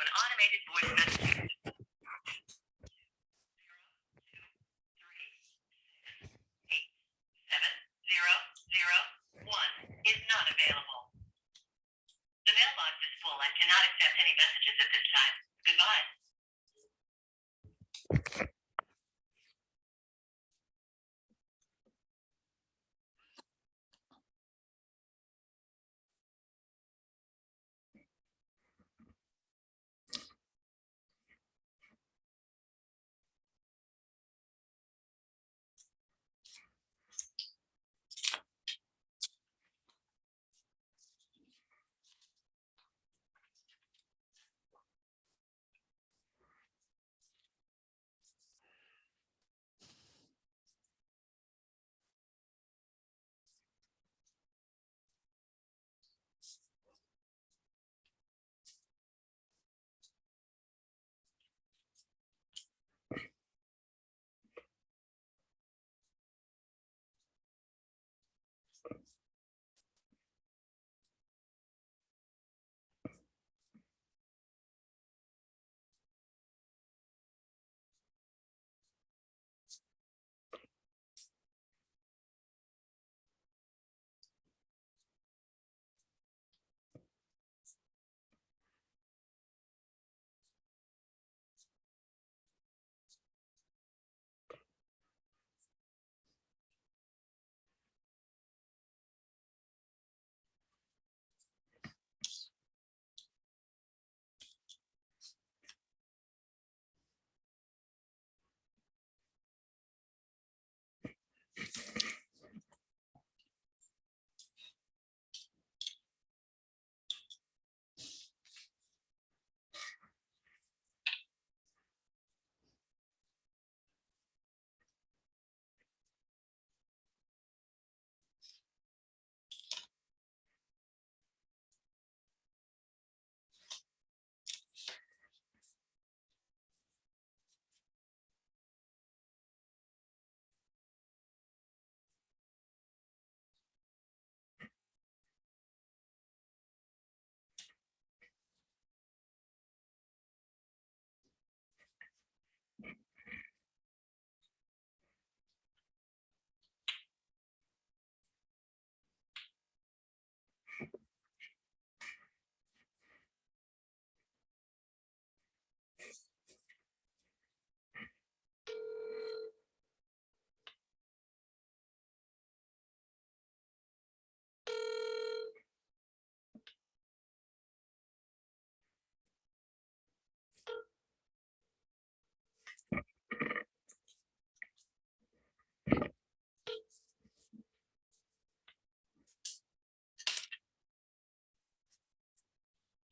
an automated voice message. 023687001 is not available. The mailbox is full and cannot accept any messages at this time. Goodbye.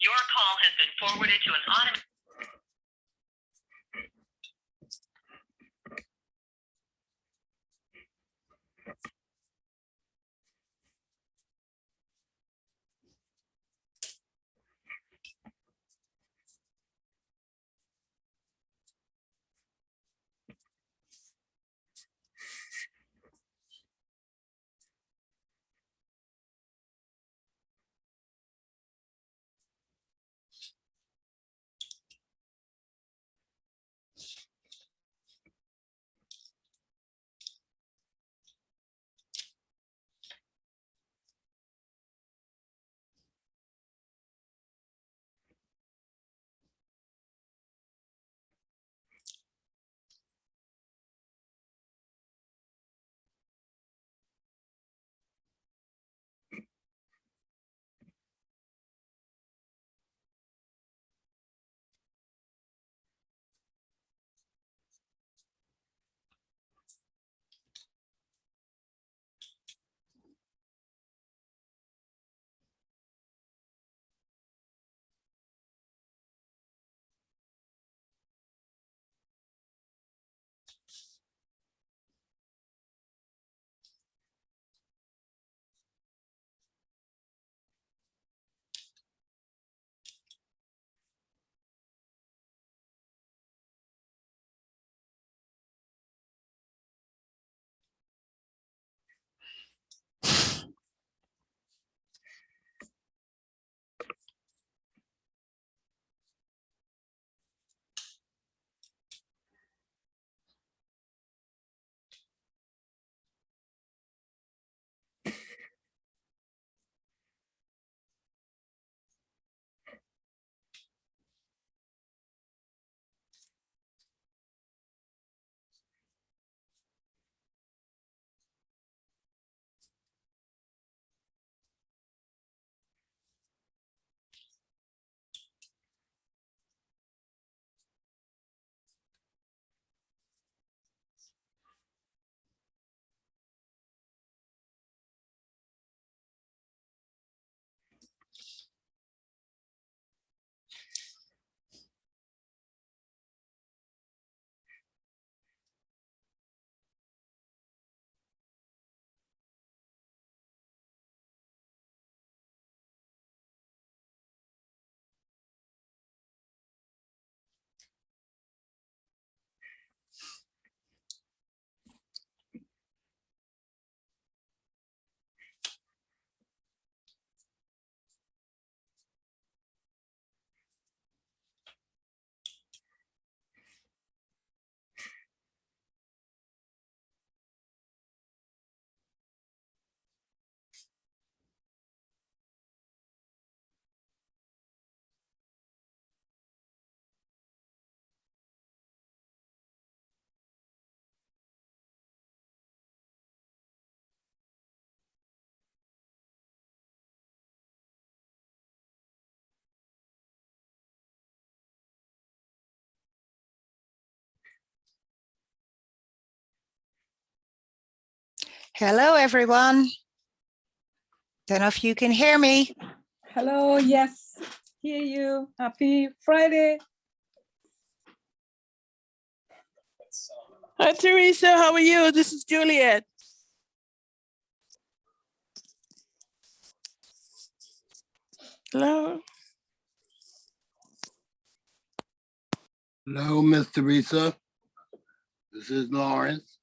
Your call has been forwarded to an automated. Hello, everyone. Don't know if you can hear me. Hello, yes, hear you. Happy Friday. Hi, Teresa. How are you? This is Juliet. Hello. Hello, Miss Teresa. This is Lawrence.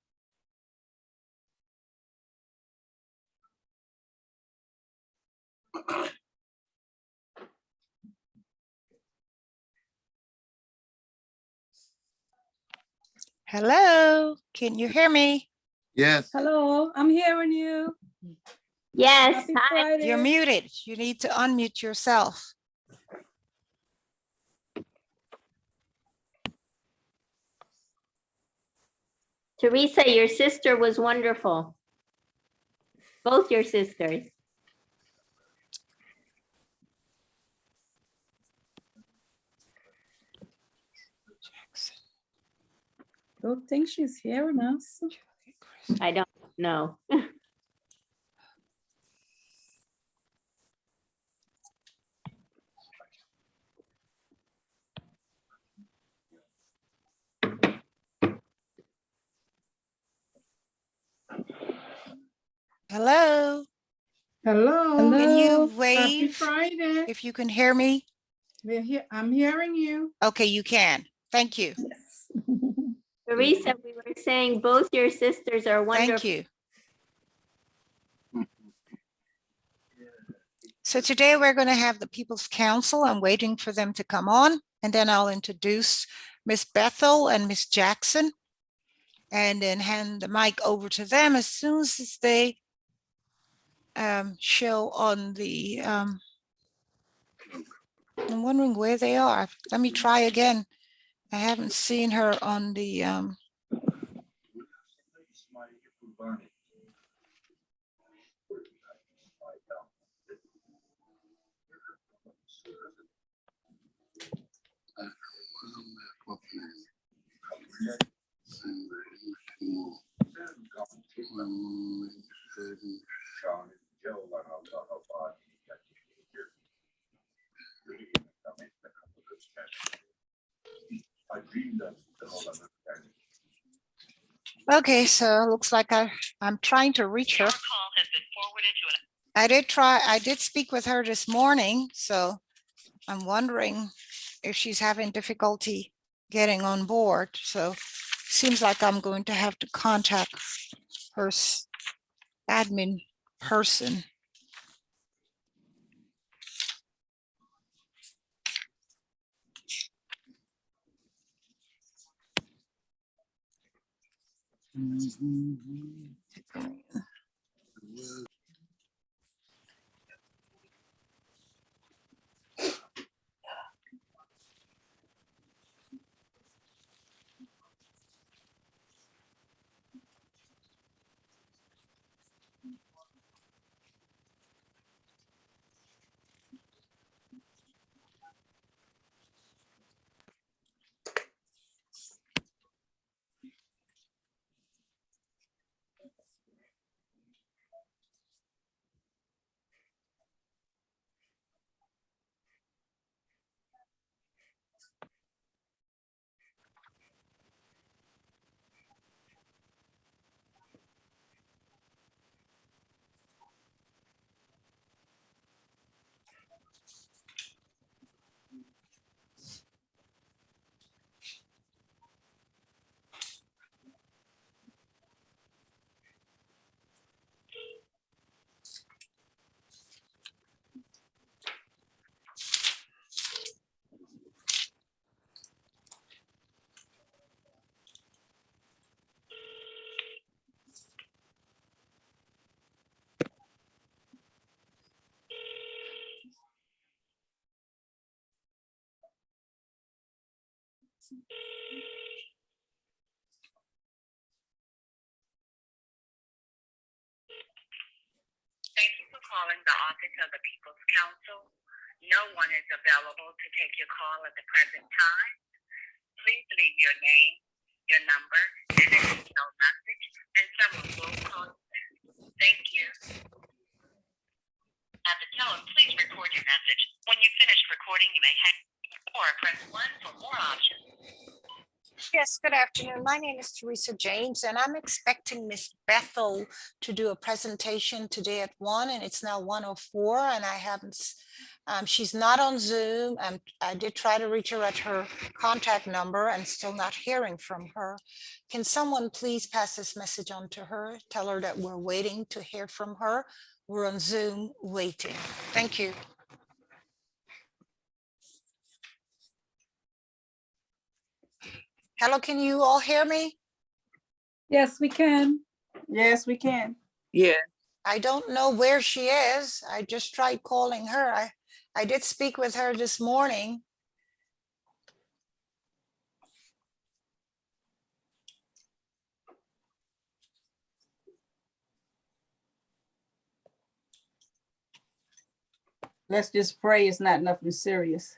Hello, can you hear me? Yes. Hello, I'm hearing you. Yes, Happy hi. Friday. You're muted. You need to unmute yourself. Teresa, your sister was wonderful. Both your sisters. Don't think she's hearing us. I don't know. Hello, Hello. can you Hello. Happy wave Friday. if you can hear me? I'm hearing you. Okay, you can. Thank you. Yes. Teresa, we were saying both your sisters are Thank wonderful. you. So today we're going to have the People's Council. I'm waiting for them to come on, and then I'll introduce Miss Bethel and Miss Jackson, and then hand the mic over to them as soon as they show on the, I'm wondering where they are. Let me try again. I haven't seen her on the, okay, so it looks like I'm trying to reach her. Your call has been forwarded to an I did speak with her this morning, so I'm wondering if she's having difficulty getting on board. So seems like I'm going to have to contact her admin person. Thank you for calling the Office of the People's Council. No one is available to take your call at the present time. Please leave your name, your number, and a detailed message, and someone will call you back. Thank you. At the tone, please record your message. When you finish recording, you may hang or press 1 for more options. Yes, good afternoon. My name is Teresa James, and I'm expecting Miss Bethel to do a presentation today at 1, and it's now 1:04, and I haven't, she's not on Zoom. I did try to reach her at her contact number and still not hearing from her. Can someone please pass this message on to her? Tell her that we're waiting to hear from her. We're on Zoom waiting. Thank you. Hello, can you all hear me? Yes, we can. Yes, we can. I don't know where she is. I just tried calling her. I did speak with her this morning. Let's just pray it's not nothing serious.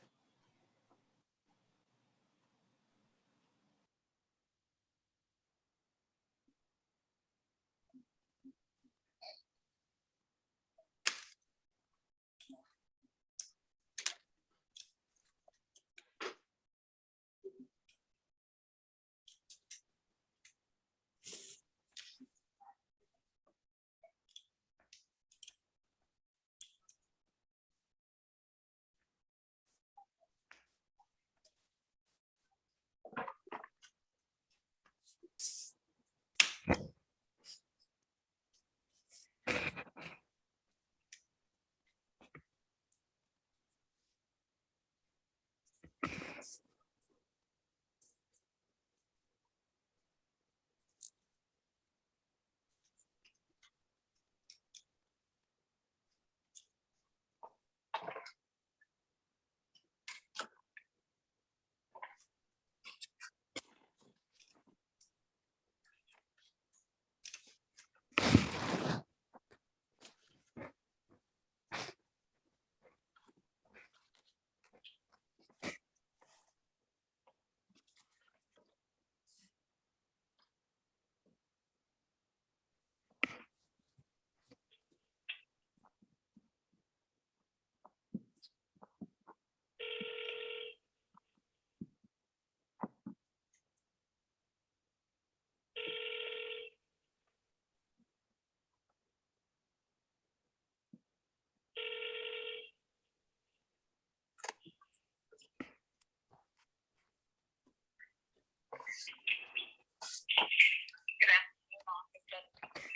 Good afternoon, Officer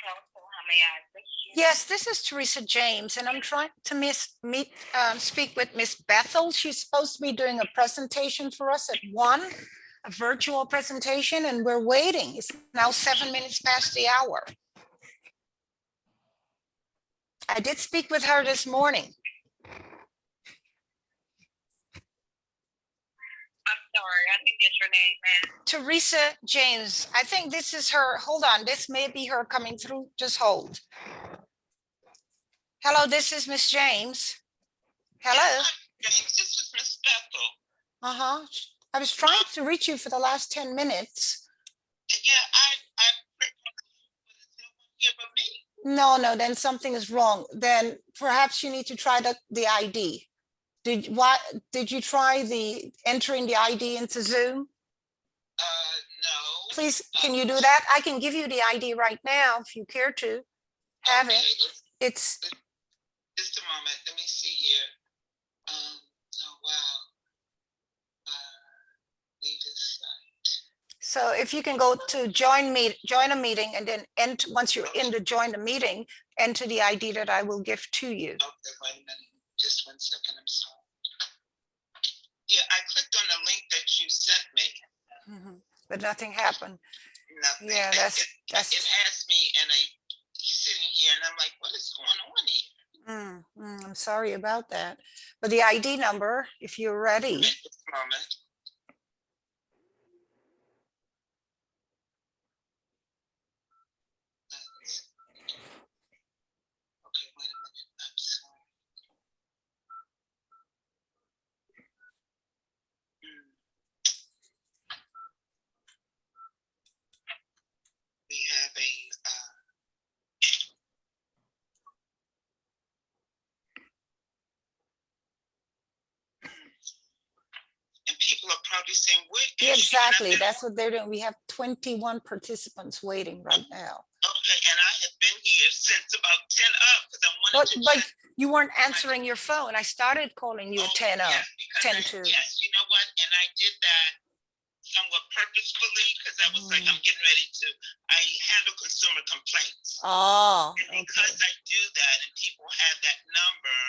Council. How may I assist you? Yes, this is Teresa James, and I'm trying to speak with Miss Bethel. She's supposed to be doing a presentation for us at 1, a virtual presentation, and we're waiting. It's now 7 minutes past the hour. I did speak with her this morning. I'm sorry, I didn't get your name, ma'am. Teresa James, I think this is her. Hold on, this may be her coming through. Just hold. Hello, this is Miss James. Hello. James, this is Miss Bethel. Uh-huh. I was trying to reach you for the last 10 minutes. Yeah, I here but me. No, then something is wrong. Then perhaps you need to try the ID. Did you try the entering the ID into Zoom? No. Please, can you do that? I can give you the ID right now if you care to have it. It's Just a moment, let me see here. Oh, wow. Leave this site. so if you can go to join a meeting and then once you're in to join the meeting, enter the ID that I will give to you. Okay, wait a minute. Just 1 second, I'm sorry. Yeah, I clicked on the link that you sent me. But nothing happened. Nothing. Yeah, It that's has me and sitting here and I'm like, what is going on here? I'm sorry about that. But the ID number, if you're ready. Just a moment. Okay, wait a minute. I'm sorry. We have a probably saying, where is Yeah, she? And I've exactly. been- That's what they're doing. We have 21 participants waiting right now. Okay, and I have been here since about 10 up because I wanted But, to but check. you weren't answering your phone. I started calling you at 10 up. Yes, because 10 I- to. Yes, you know what? And I did that somewhat purposefully because I was like, I'm getting ready to, I handle consumer complaints. Oh, And okay. because I do that and people have that number,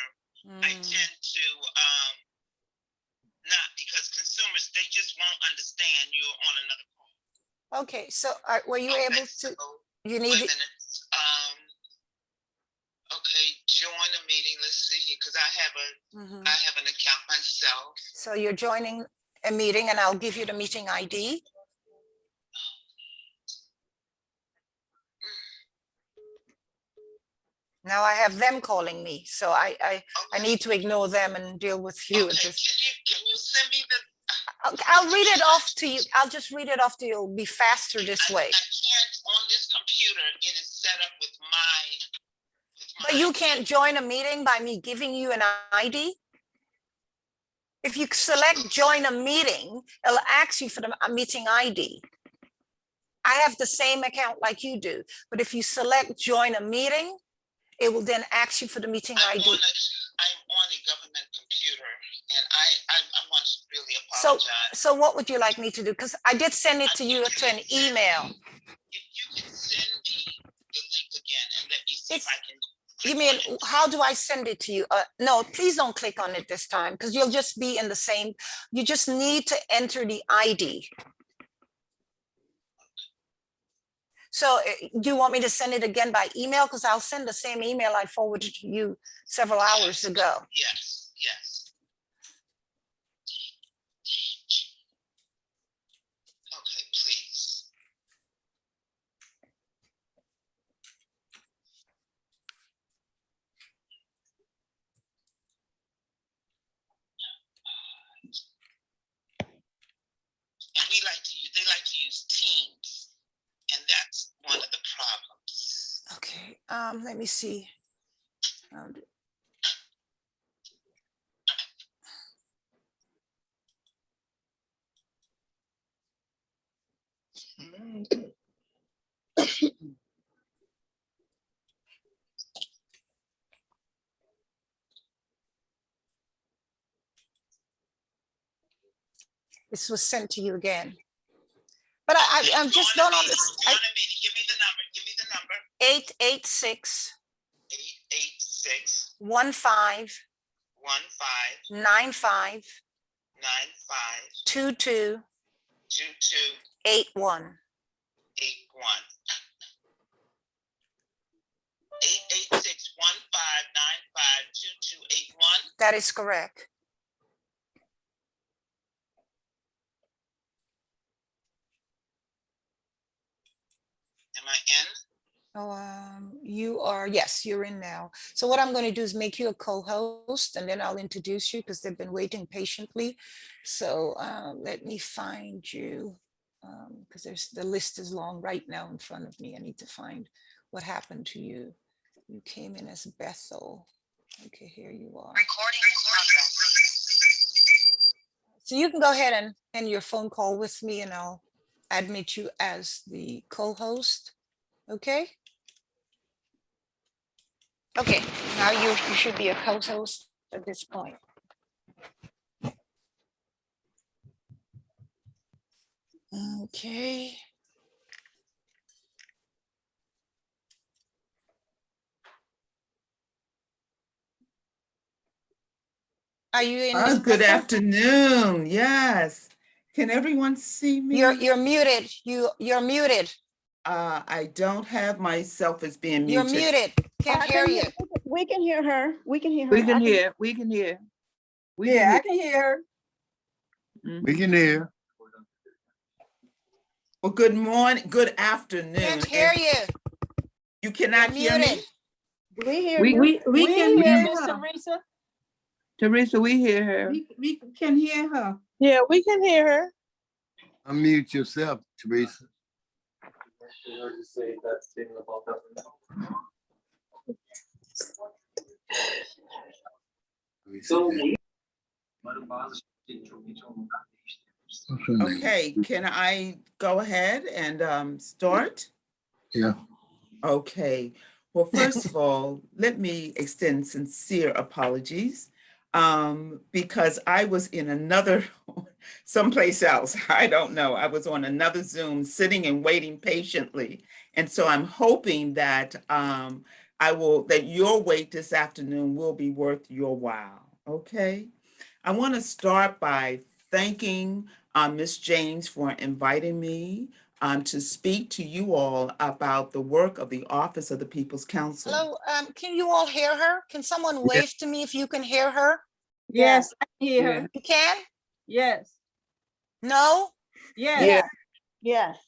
I Mm. tend to not, because consumers, they just won't understand you're on another call. Okay, so were you Okay, able so, to, you wait need, a minute. Okay, join a meeting. Let's see here, because I Mhm. have an account myself. So you're joining a meeting and I'll give you the meeting ID. Now I have them calling me, so I need to ignore them and deal with you. Okay, can you send me the? I'll read it off to you. I'll just read it off to you. It'll be faster this way. I can't on this computer. It is set up with my. But you can't join a meeting by me giving you an ID. If you select join a meeting, it'll ask you for the meeting ID. I have the same account like you do, but if you select join a meeting, it will then ask you for the meeting I'm ID. on a government computer, and I want to really So, apologize. so what would you like me to do? Because I did send it to you to an email. If you can send me the link again and let me see if It's- I can. You click mean, on it. how do I send it to you? No, please don't click on it this time because you'll just be in the same, you just need to enter the ID. So do you want me to send it again by email? Because I'll send the same email I forwarded to you several hours ago. Yes, yes. Okay, please. And they like to use Teams, and that's one of the problems. Okay, let me see. This was sent to you again. But I'm just don't understand. Give me the number. Give me the number. 886 886 15 15 95 95 22 22 81. 81. 886 15 95 2281. That is correct. Am I in? Oh, you are, yes, you're in now. So what I'm going to do is make you a co-host and then I'll introduce you because they've been waiting patiently. So let me find you because the list is long right now in front of me. I need to find what happened to you. You came in as Bethel. Okay, here you are. Recording in progress. So you can go ahead and end your phone call with me and I'll admit you as the co-host. Okay. Okay, now you should be a co-host at this point. Okay. Are you in? Ms. Good Bethel? afternoon. Yes. Can everyone see me? You're muted. You're muted. I don't have myself as being You're muted. muted. Can't hear you. We can hear her. We can hear her. We can I hear, we can hear. We Yeah, I can can hear her. hear. We can hear. Well, good morning, good afternoon. Can't hear And you. You cannot You're hear me? muted. We hear We- you. we can hear hear Miss her. Teresa. Teresa, we hear her. We can hear her. Yeah, we can hear her. Unmute yourself, Teresa. Let me see that. What's her name? Okay, can I go ahead and start? Yeah. Okay, well, first of all, let me extend sincere apologies because I was in another, someplace else. I don't know. I was on another Zoom sitting and waiting patiently. And so I'm hoping that that your wait this afternoon will be worth your while. Okay. I want to start by thanking Ms. James for inviting me to speak to you all about the work of the Office of the People's Council. Hello, can you all hear her? Can someone wave to me if you can hear her? Yes, I Yeah. hear. You can? Yes, No? yes. Yeah. Yes.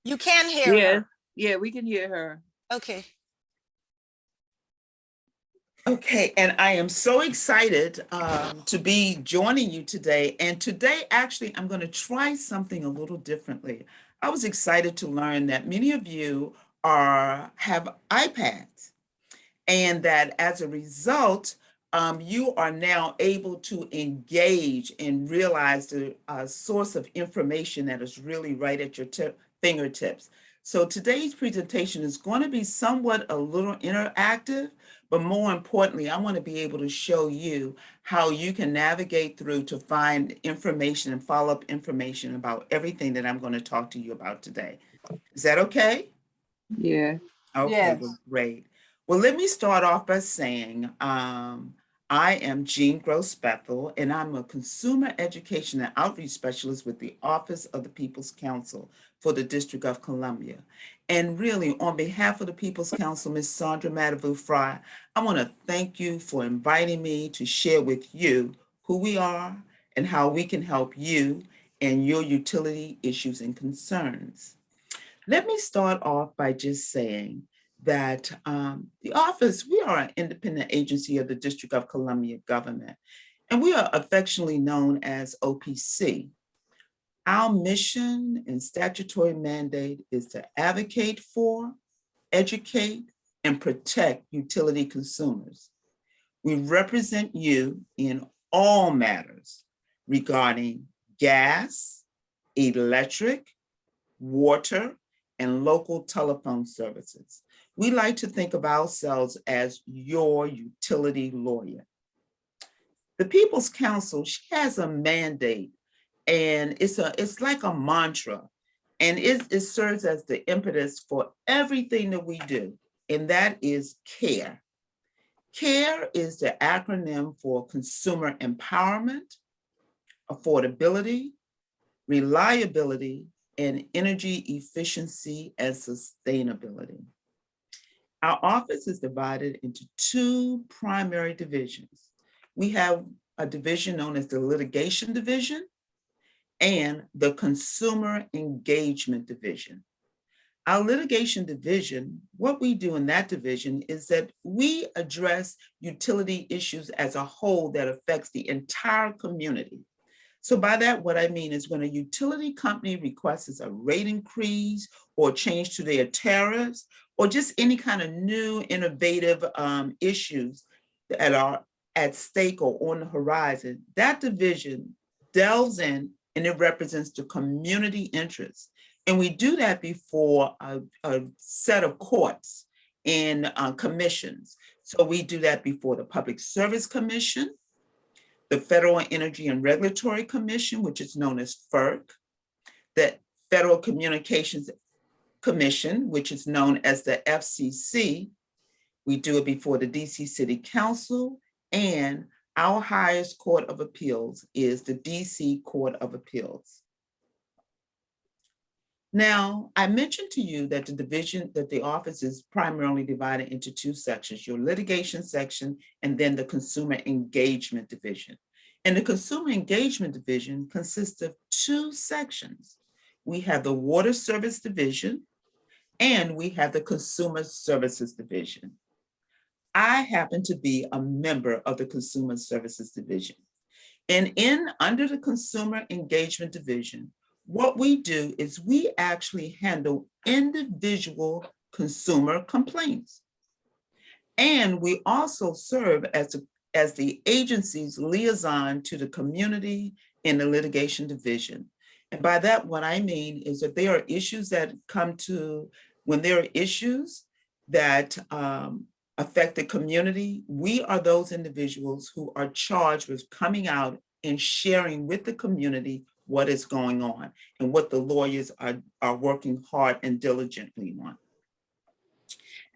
You can hear Yeah. her? Yeah, we can hear her. Okay. Okay, and I am so excited to be joining you today. And today, actually, I'm going to try something a little differently. I was excited to learn that many of you have iPads, and that as a result, you are now able to engage and realize the source of information that is really right at your fingertips. So today's presentation is going to be somewhat a little interactive, but more importantly, I want to be able to show you how you can navigate through to find information and follow up information about everything that I'm going to talk to you about today. Is that okay? Yeah. Okay, Yes. well, great. Well, let me start off by saying I am Jean Gross-Bethel, and I'm a consumer education and outreach specialist with the Office of the People's Council for the District of Columbia. And really, on behalf of the People's Council, Ms. Sandra Matavu-Fry, I want to thank you for inviting me to share with you who we are and how we can help you and your utility issues and concerns. Let me start off by just saying that the office, we are an independent agency of the District of Columbia government, and we are affectionately known as OPC. Our mission and statutory mandate is to advocate for, educate, and protect utility consumers. We represent you in all matters regarding gas, electric, water, and local telephone services. We like to think of ourselves as your utility lawyer. The People's Council, she has a mandate, and it's like a mantra, and it serves as the impetus for everything that we do, and that is CARE. CARE is the acronym for consumer empowerment, affordability, reliability, and energy efficiency and sustainability. Our office is divided into two primary divisions. We have a division known as the litigation division and the consumer engagement division. Our litigation division, what we do in that division is that we address utility issues as a whole that affects the entire community. So by that, what I mean is when a utility company requests a rate increase or change to their tariffs, or just any kind of new innovative issues that are at stake or on the horizon, that division delves in and it represents the community interests. And we do that before a set of courts and commissions. So we do that before the Public Service Commission, the Federal Energy and Regulatory Commission, which is known as FERC, the Federal Communications Commission, which is known as the FCC. We do it before the DC City Council, and our highest court of appeals is the DC Court of Appeals. Now, I mentioned to you that the office is primarily divided into two sections, your litigation section and then the consumer engagement division. And the consumer engagement division consists of two sections. We have the water service division and we have the consumer services division. I happen to be a member of the consumer services division. And under the consumer engagement division, what we do is we actually handle individual consumer complaints. And we also serve as the agency's liaison to the community in the litigation division. And by that, what I mean is that there are issues that come to, when there are issues that affect the community, we are those individuals who are charged with coming out and sharing with the community what is going on and what the lawyers are working hard and diligently on.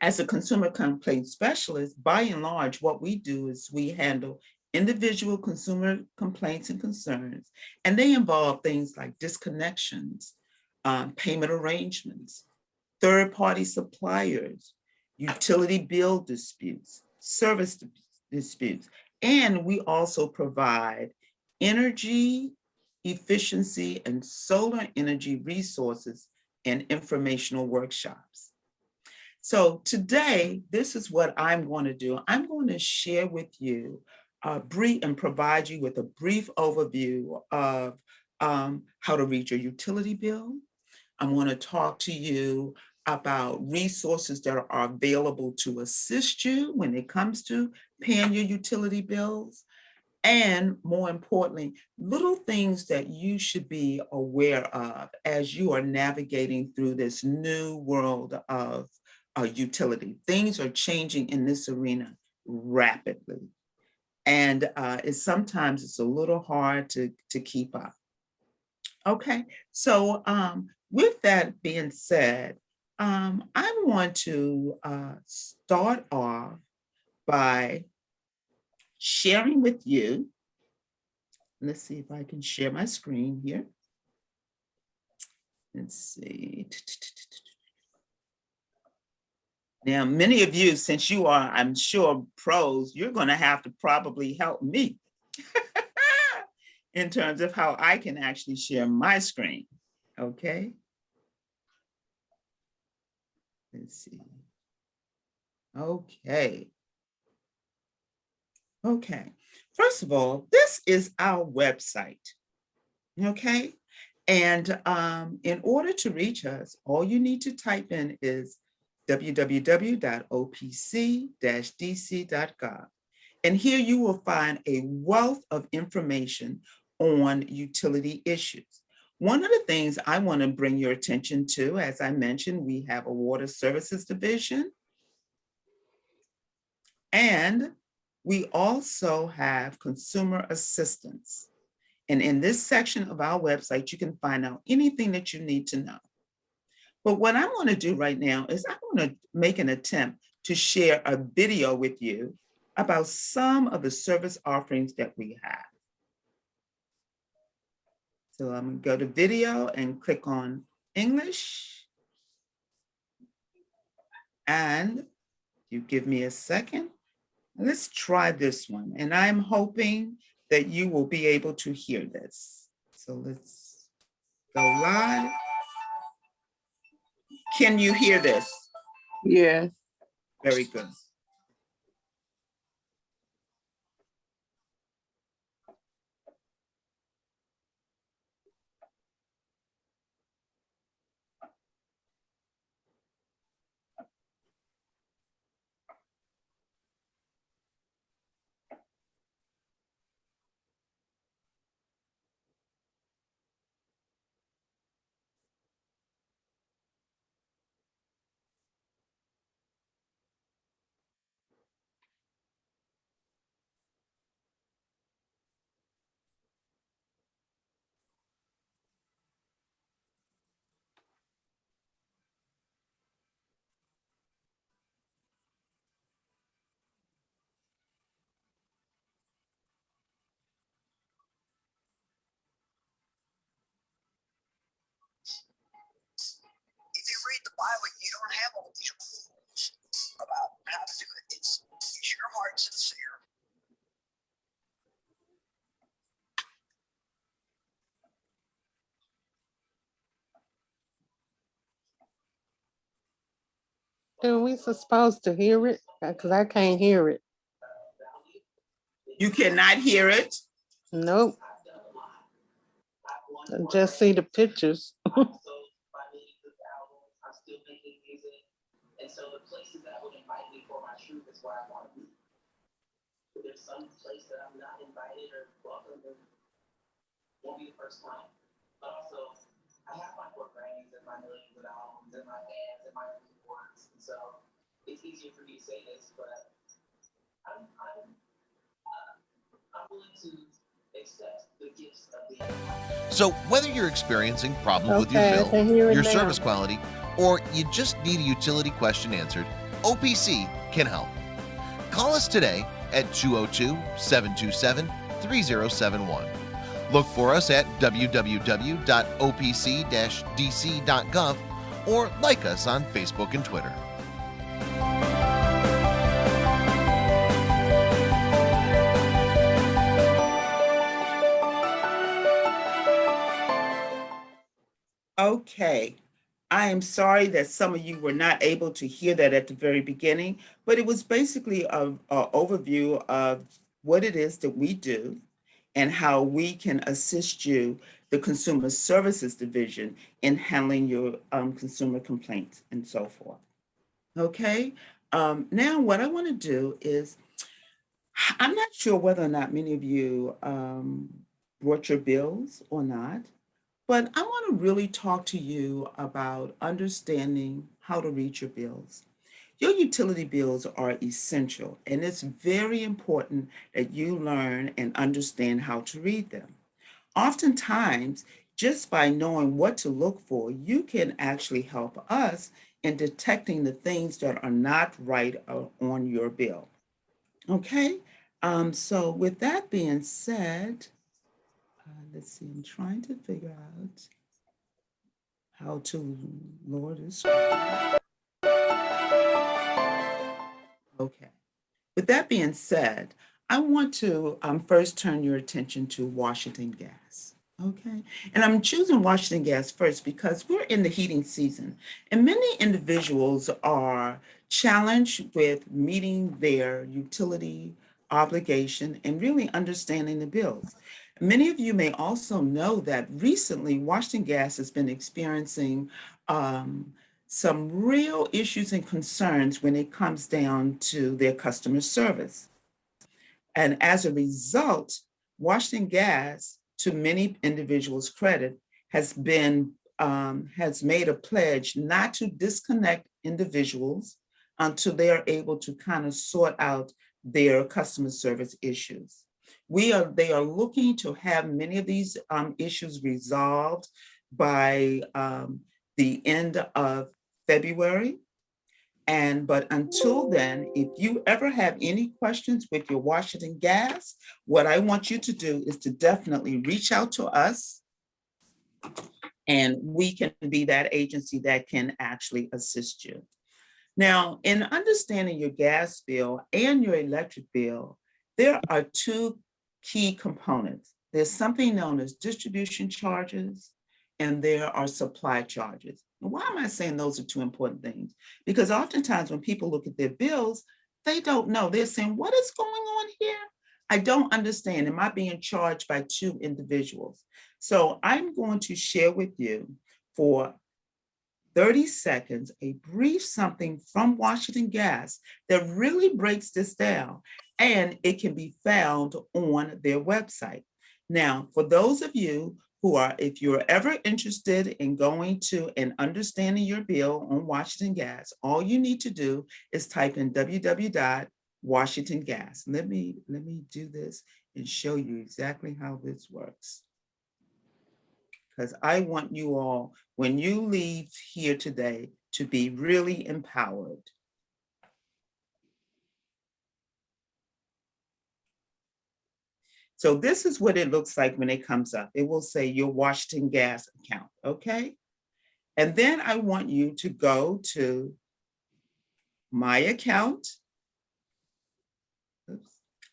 As a consumer complaint specialist, by and large, what we do is we handle individual consumer complaints and concerns, and they involve things like disconnections, payment arrangements, third-party suppliers, utility bill disputes, service disputes, and we also provide energy efficiency and solar energy resources and informational workshops. So today, this is what I'm going to do. I'm going to share with you and provide you with a brief overview of how to read your utility bill. I'm going to talk to you about resources that are available to assist you when it comes to paying your utility bills. And more importantly, little things that you should be aware of as you are navigating through this new world of utility. Things are changing in this arena rapidly. And sometimes it's a little hard to keep up. Okay, so with that being said, I want to start off by sharing with you. Let's see if I can share my screen here. Let's see. Now, many of you, since you are, I'm sure, pros, you're going to have to probably help me in terms of how I can actually share my screen. Okay. Let's see. Okay. Okay. First of all, this is our website. Okay. And in order to reach us, all you need to type in is www.opc-dc.gov. And here you will find a wealth of information on utility issues. One of the things I want to bring your attention to, as I mentioned, we have a water services division. And we also have consumer assistance. And in this section of our website, you can find out anything that you need to know. But what I'm going to do right now is I'm going to make an attempt to share a video with you about some of the service offerings that we have. So I'm going to go to video and click on English. And you give me a second. Let's try this one. And I'm hoping that you will be able to hear this. So let's go live. Can you hear this? Yes. Very good. If you read the Bible, you don't have all these rules about how to do it. Is your heart sincere? Are we supposed to hear it? Because I can't hear it. You cannot hear it? Nope. I just see the pictures. won't be the first client. But also, I have my core brains and my millions of albums and my fans and my rewards. And so it's easier for me to say this, but I'm willing to accept the gifts of being. So whether you're experiencing problems with your Okay, I bill, can hear it your now. service quality, or you just need a utility question answered, OPC can help. Call us today at 202-727-3071. Look for us at www.opc-dc.gov or like us on Facebook and Twitter. Okay, I am sorry that some of you were not able to hear that at the very beginning, but it was basically an overview of what it is that we do and how we can assist you, the Consumer Services Division, in handling your consumer complaints and so forth. Okay, now what I want to do is, I'm not sure whether or not many of you brought your bills or not, but I want to really talk to you about understanding how to read your bills. Your utility bills are essential, and it's very important that you learn and understand how to read them. Oftentimes, just by knowing what to look for, you can actually help us in detecting the things that are not right on your bill. Okay, so with that being said, let's see, I'm trying to figure out how to lower this. Okay. With that being said, I want to first turn your attention to Washington Gas. Okay. And I'm choosing Washington Gas first because we're in the heating season, and many individuals are challenged with meeting their utility obligation and really understanding the bills. Many of you may also know that recently Washington Gas has been experiencing some real issues and concerns when it comes down to their customer service. And as a result, Washington Gas, to many individuals' credit, has made a pledge not to disconnect individuals until they are able to kind of sort out their customer service issues. They are looking to have many of these issues resolved by the end of February. But until then, if you ever have any questions with your Washington Gas, what I want you to do is to definitely reach out to us, and we can be that agency that can actually assist you. Now, in understanding your gas bill and your electric bill, there are two key components. There's something known as distribution charges, and there are supply charges. And why am I saying those are two important things? Because oftentimes when people look at their bills, they don't know. They're saying, what is going on here? I don't understand. Am I being charged by two individuals? So I'm going to share with you for 30 seconds, a brief something from Washington Gas that really breaks this down, and it can be found on their website. Now, for those of you who are, if you're ever interested in going to and understanding your bill on Washington Gas, all you need to do is type in www.washingtongas. Let me do this and show you exactly how this works, because I want you all, when you leave here today, to be really empowered. So this is what it looks like when it comes up. It will say your Washington Gas account, okay? And then I want you to go to My Account. Oops.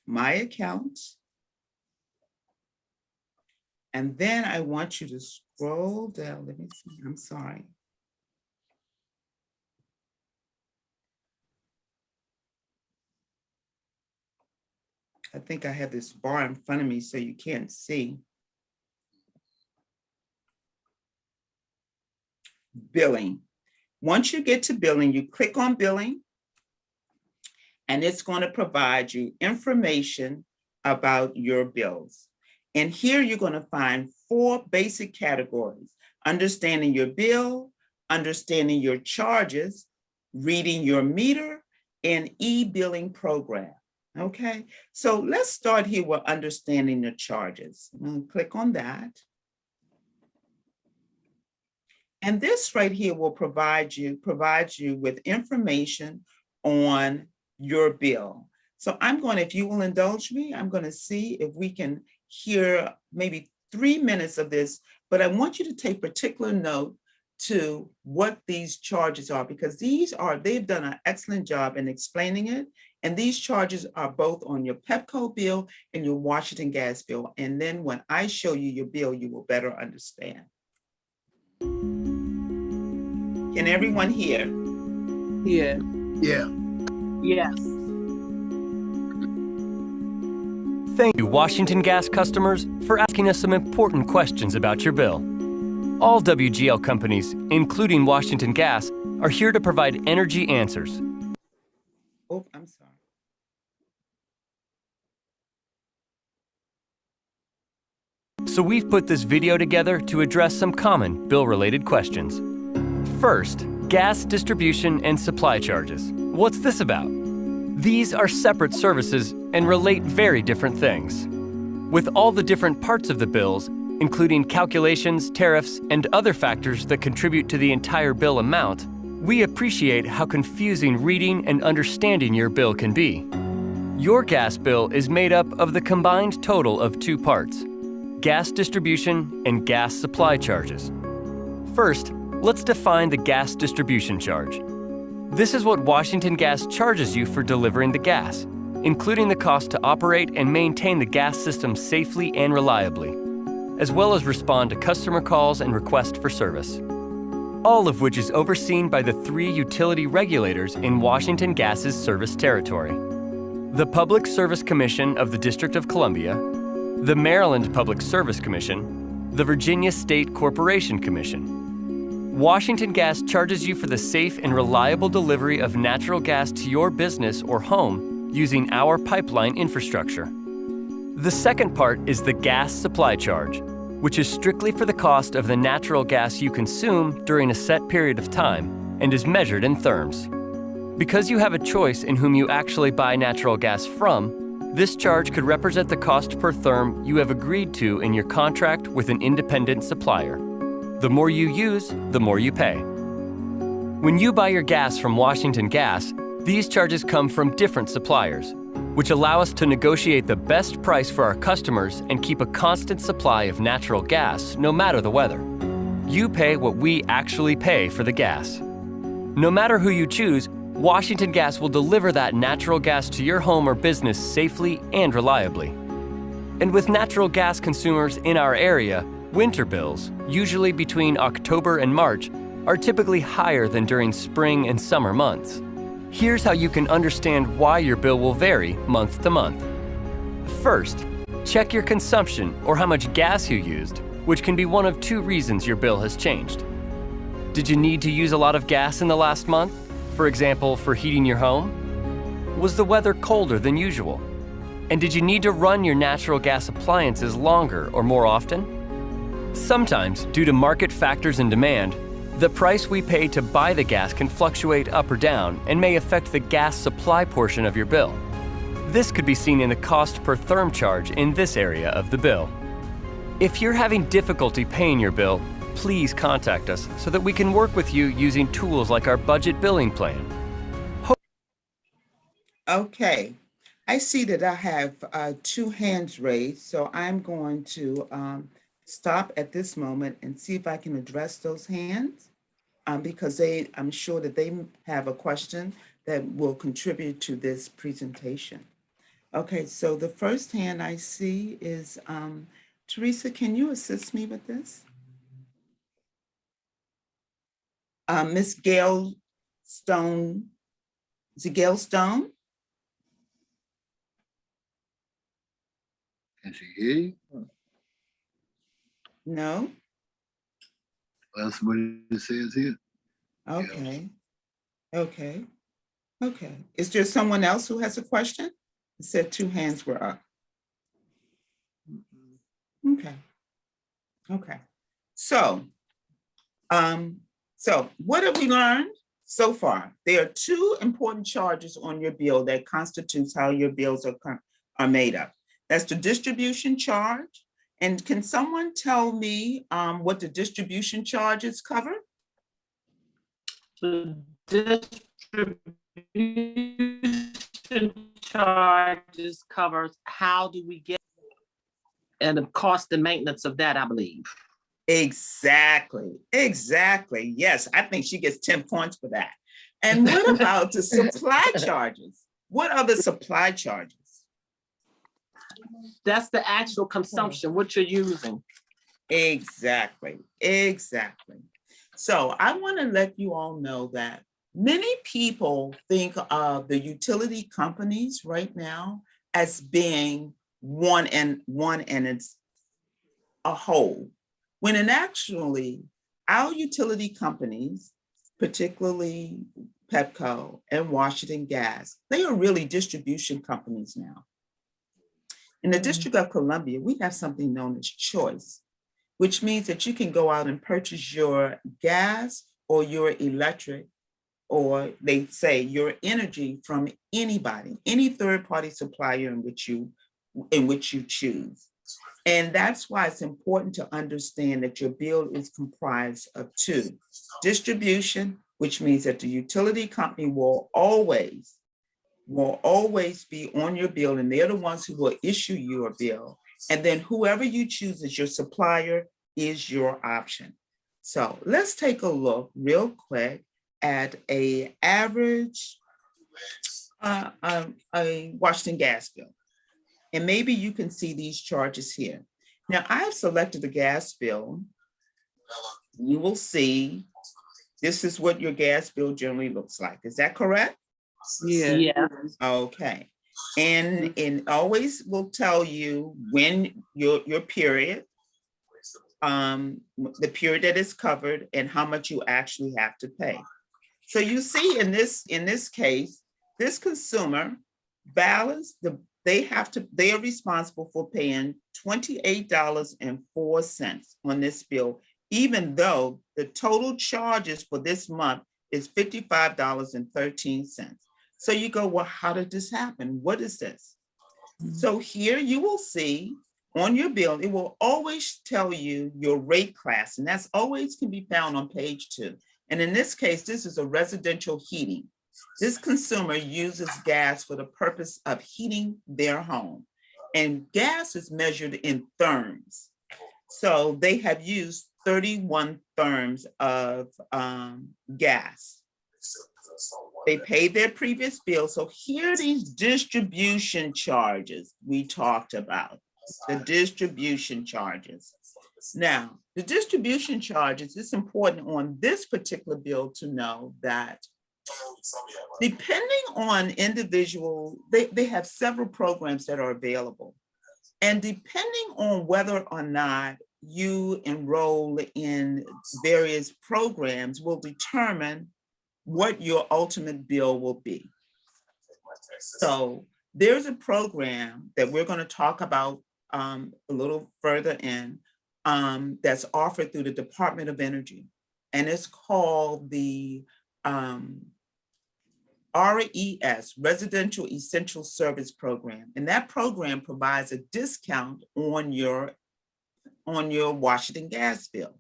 My Account. And then I want you to scroll down. Let me see, I'm sorry. I think I have this bar in front of me so you can't see. Billing. Once you get to billing, you click on billing, and it's going to provide you information about your bills. And here you're going to find 4 basic categories: understanding your bill, understanding your charges, reading your meter, and e-billing program. Okay, so let's start here with understanding the charges. I'm going to click on that. And this right here will provide you with information on your bill. So I'm going, if you will indulge me, I'm going to see if we can hear maybe 3 minutes of this, but I want you to take particular note to what these charges are, because they've done an excellent job in explaining it. And these charges are both on your PEPCO bill and your Washington Gas bill. And then when I show you your bill, you will better understand. Can everyone hear? Yeah. Yeah. Yes. Thank you, Washington Gas customers, for asking us some important questions about your bill. All WGL companies, including Washington Gas, are here to provide energy answers. Oh, I'm sorry. So we've put this video together to address some common bill-related questions. First, gas distribution and supply charges. What's this about? These are separate services and relate very different things. With all the different parts of the bills, including calculations, tariffs, and other factors that contribute to the entire bill amount, we appreciate how confusing reading and understanding your bill can be. Your gas bill is made up of the combined total of 2 parts: gas distribution and gas supply charges. First, let's define the gas distribution charge. This is what Washington Gas charges you for delivering the gas, including the cost to operate and maintain the gas system safely and reliably, as well as respond to customer calls and requests for service. All of which is overseen by the 3 utility regulators in Washington Gas's service territory: the Public Service Commission of the District of Columbia, the Maryland Public Service Commission, the Virginia State Corporation Commission. Washington Gas charges you for the safe and reliable delivery of natural gas to your business or home using our pipeline infrastructure. The second part is the gas supply charge, which is strictly for the cost of the natural gas you consume during a set period of time and is measured in therms. Because you have a choice in whom you actually buy natural gas from, this charge could represent the cost per therm you have agreed to in your contract with an independent supplier. The more you use, the more you pay. When you buy your gas from Washington Gas, these charges come from different suppliers, which allow us to negotiate the best price for our customers and keep a constant supply of natural gas no matter the weather. You pay what we actually pay for the gas. No matter who you choose, Washington Gas will deliver that natural gas to your home or business safely and reliably. And with natural gas consumers in our area, winter bills, usually between October and March, are typically higher than during spring and summer months. Here's how you can understand why your bill will vary month to month. First, check your consumption or how much gas you used, which can be one of 2 reasons your bill has changed. Did you need to use a lot of gas in the last month? For example, for heating your home? Was the weather colder than usual? And did you need to run your natural gas appliances longer or more often? Sometimes, due to market factors and demand, the price we pay to buy the gas can fluctuate up or down and may affect the gas supply portion of your bill. This could be seen in the cost per therm charge in this area of the bill. If you're having difficulty paying your bill, please contact us so that we can work with you using tools like our budget billing plan. Okay, I see that I have 2 hands raised, so I'm going to stop at this moment and see if I can address those hands, because I'm sure that they have a question that will contribute to this presentation. Okay, so the first hand I see is, Teresa, can you assist me with this? Miss Gail Stone, is it Gail Stone? Can she hear you? No? That's what it says here. Okay. Okay. Okay. Is there someone else who has a question? It said 2 hands were up. Okay. Okay. So what have we learned so far? There are two important charges on your bill that constitutes how your bills are made up. That's the distribution charge. And can someone tell me what the distribution charges cover? The distribution charges covers how do we get and the cost and maintenance of that, I believe. Exactly. Yes, I think she gets 10 points for that. And what about the supply charges? What are the supply charges? That's the actual consumption, what you're using. Exactly. So I want to let you all know that many people think of the utility companies right now as being one and it's a whole. When in actually, our utility companies, particularly PEPCO and Washington Gas, they are really distribution companies now. In the District of Columbia, we have something known as choice, which means that you can go out and purchase your gas or your electric, or they say your energy from anybody, any third-party supplier in which you choose. And that's why it's important to understand that your bill is comprised of two: distribution, which means that the utility company will always be on your bill, and they're the ones who will issue you a bill. And then whoever you choose as your supplier is your option. So let's take a look real quick at an average a Washington Gas bill. And maybe you can see these charges here. Now I've selected the gas bill. You will see this is what your gas bill generally looks like. Is that correct? Yeah. Okay. And it always will tell you when your period, the period that is covered, and how much you actually have to pay. So you see in this case, this consumer balance, they are responsible for paying $28.04 on this bill, even though the total charges for this month is $55.13. So you go, well, how did this happen? What is this? So here you will see on your bill, it will always tell you your rate class, and that's always can be found on page 2. And in this case, this is a residential heating. This consumer uses gas for the purpose of heating their home. And gas is measured in therms. So they have used 31 therms of gas. They paid their previous bill. So here are these distribution charges we talked about, the distribution charges. Now, the distribution charges, it's important on this particular bill to know that depending on individual, they have several programs that are available. And depending on whether or not you enroll in various programs will determine what your ultimate bill will be. So there's a program that we're going to talk about a little further in that's offered through the Department of Energy. And it's called the RES, Residential Essential Service Program. And that program provides a discount on your Washington Gas bill.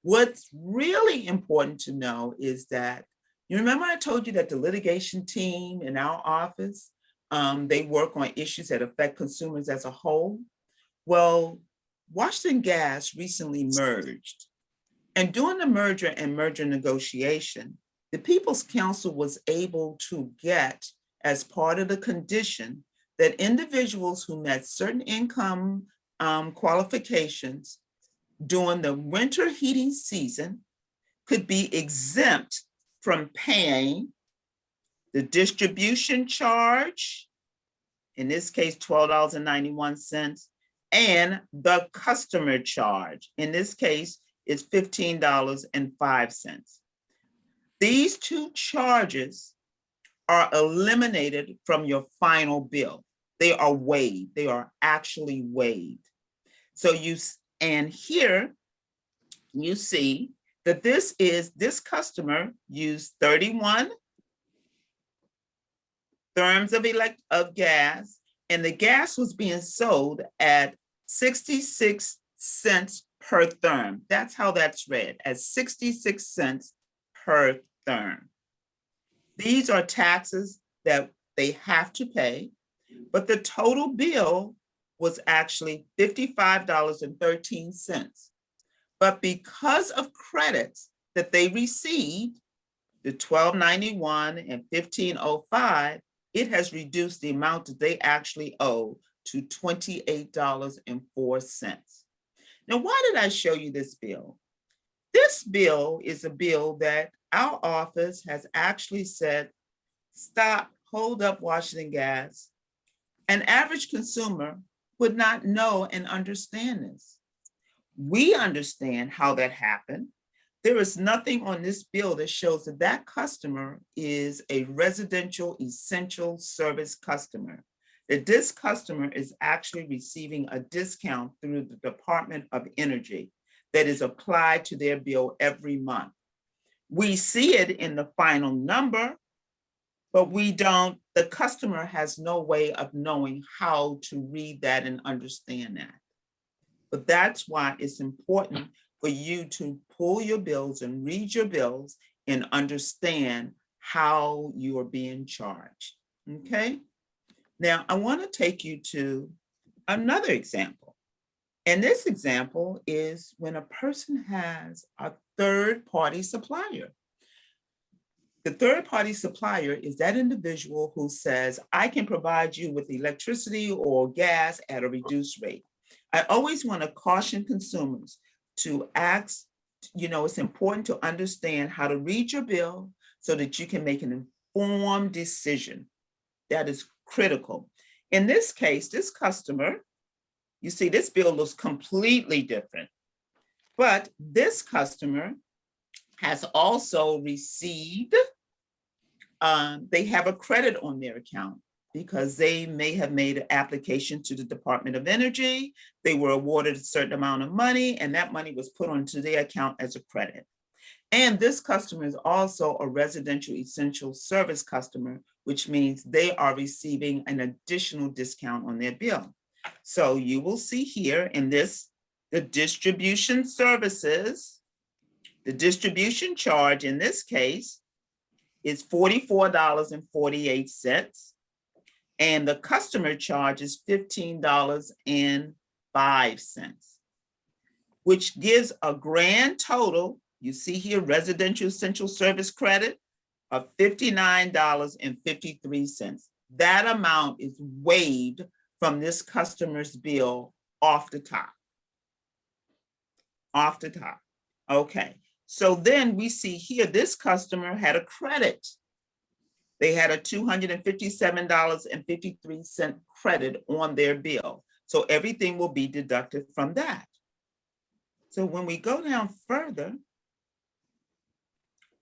What's really important to know is that, you remember I told you that the litigation team in our office, they work on issues that affect consumers as a whole. Well, Washington Gas recently merged. And during the merger and merger negotiation, the People's Council was able to get, as part of the condition, that individuals who met certain income qualifications during the winter heating season could be exempt from paying the distribution charge, in this case, $12.91, and the customer charge, in this case, is $15.05. These two charges are eliminated from your final bill. They are waived. They are actually waived. So and here you see that this customer used 31 therms of gas, and the gas was being sold at 66 cents per therm. That's how that's read, at 66 cents per therm. These are taxes that they have to pay, but the total bill was actually $55.13. But because of credits that they received, the $12.91 and $15.05, it has reduced the amount that they actually owe to $28.04. Now, why did I show you this bill? This bill is a bill that our office has actually said, stop, hold up Washington Gas. An average consumer would not know and understand this. We understand how that happened. There is nothing on this bill that shows that that customer is a residential essential service customer, that this customer is actually receiving a discount through the Department of Energy that is applied to their bill every month. We see it in the final number, but the customer has no way of knowing how to read that and understand that. But that's why it's important for you to pull your bills and read your bills and understand how you are being charged, okay? Now, I want to take you to another example. And this example is when a person has a third-party supplier. The third-party supplier is that individual who says, I can provide you with electricity or gas at a reduced rate. I always want to caution consumers to ask, it's important to understand how to read your bill so that you can make an informed decision. That is critical. In this case, this customer, you see this bill looks completely different, but this customer has also received, they have a credit on their account because they may have made an application to the Department of Energy. They were awarded a certain amount of money and that money was put onto their account as a credit. And this customer is also a residential essential service customer, which means they are receiving an additional discount on their bill. So you will see here in this, the distribution services, the distribution charge in this case is $44.48. And the customer charge is $15.05, which gives a grand total, you see here, residential essential service credit of $59.53. That amount is waived from this customer's bill off the top. Off the top. Okay, so then we see here, this customer had a credit. They had a $257.53 credit on their bill. So everything will be deducted from that. So when we go down further,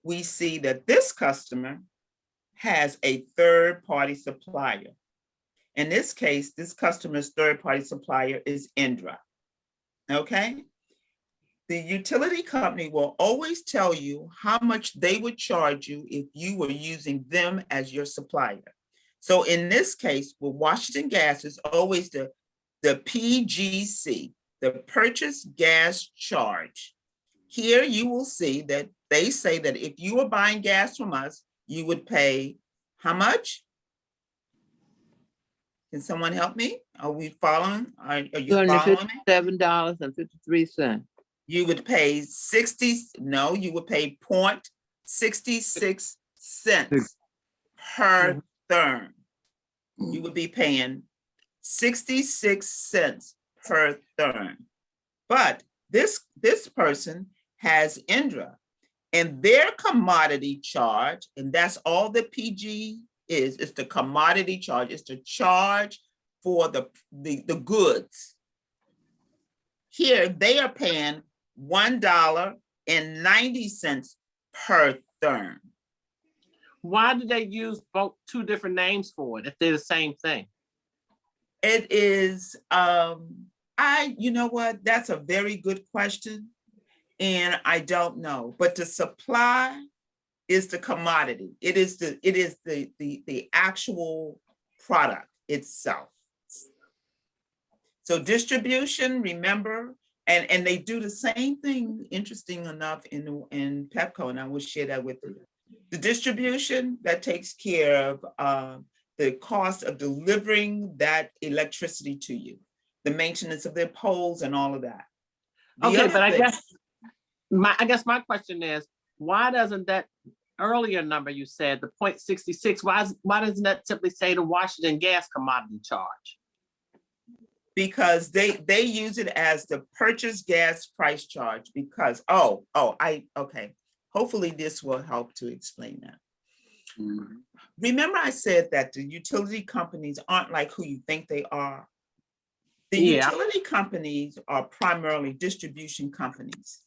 we see that this customer has a third-party supplier. In this case, this customer's third-party supplier is Indra, okay? The utility company will always tell you how much they would charge you if you were using them as your supplier. So in this case, with Washington Gas, it's always the PGC, the Purchase Gas Charge. Here you will see that they say that if you were buying gas from us, you would pay how much? Can someone help me? Are we following? Are you following me? $257.53. You would pay you would pay 0.66 cents per therm. You would be paying 66 cents per therm. But this person has Indra and their commodity charge, and that's all the PG is, it's the commodity charge, it's the charge for the goods. Here they are paying $1.90 per therm. Why do they use two different names for it if they're the same thing? It is, You know what? That's a very good question. And I don't know, but the supply is the commodity. It is the actual product itself. So distribution, remember, and they do the same thing, interesting enough, in PEPCO, and I will share that with you. The distribution, that takes care of the cost of delivering that electricity to you, the maintenance of their poles and all of that. Okay, but I guess my question is, why doesn't that earlier number you said, the 0.66, why doesn't that simply say the Washington gas commodity charge? Because they use it as the purchase gas price charge because, okay. Hopefully this will help to explain that. Remember I said that the utility companies aren't like who you think they are. The utility companies are primarily distribution companies.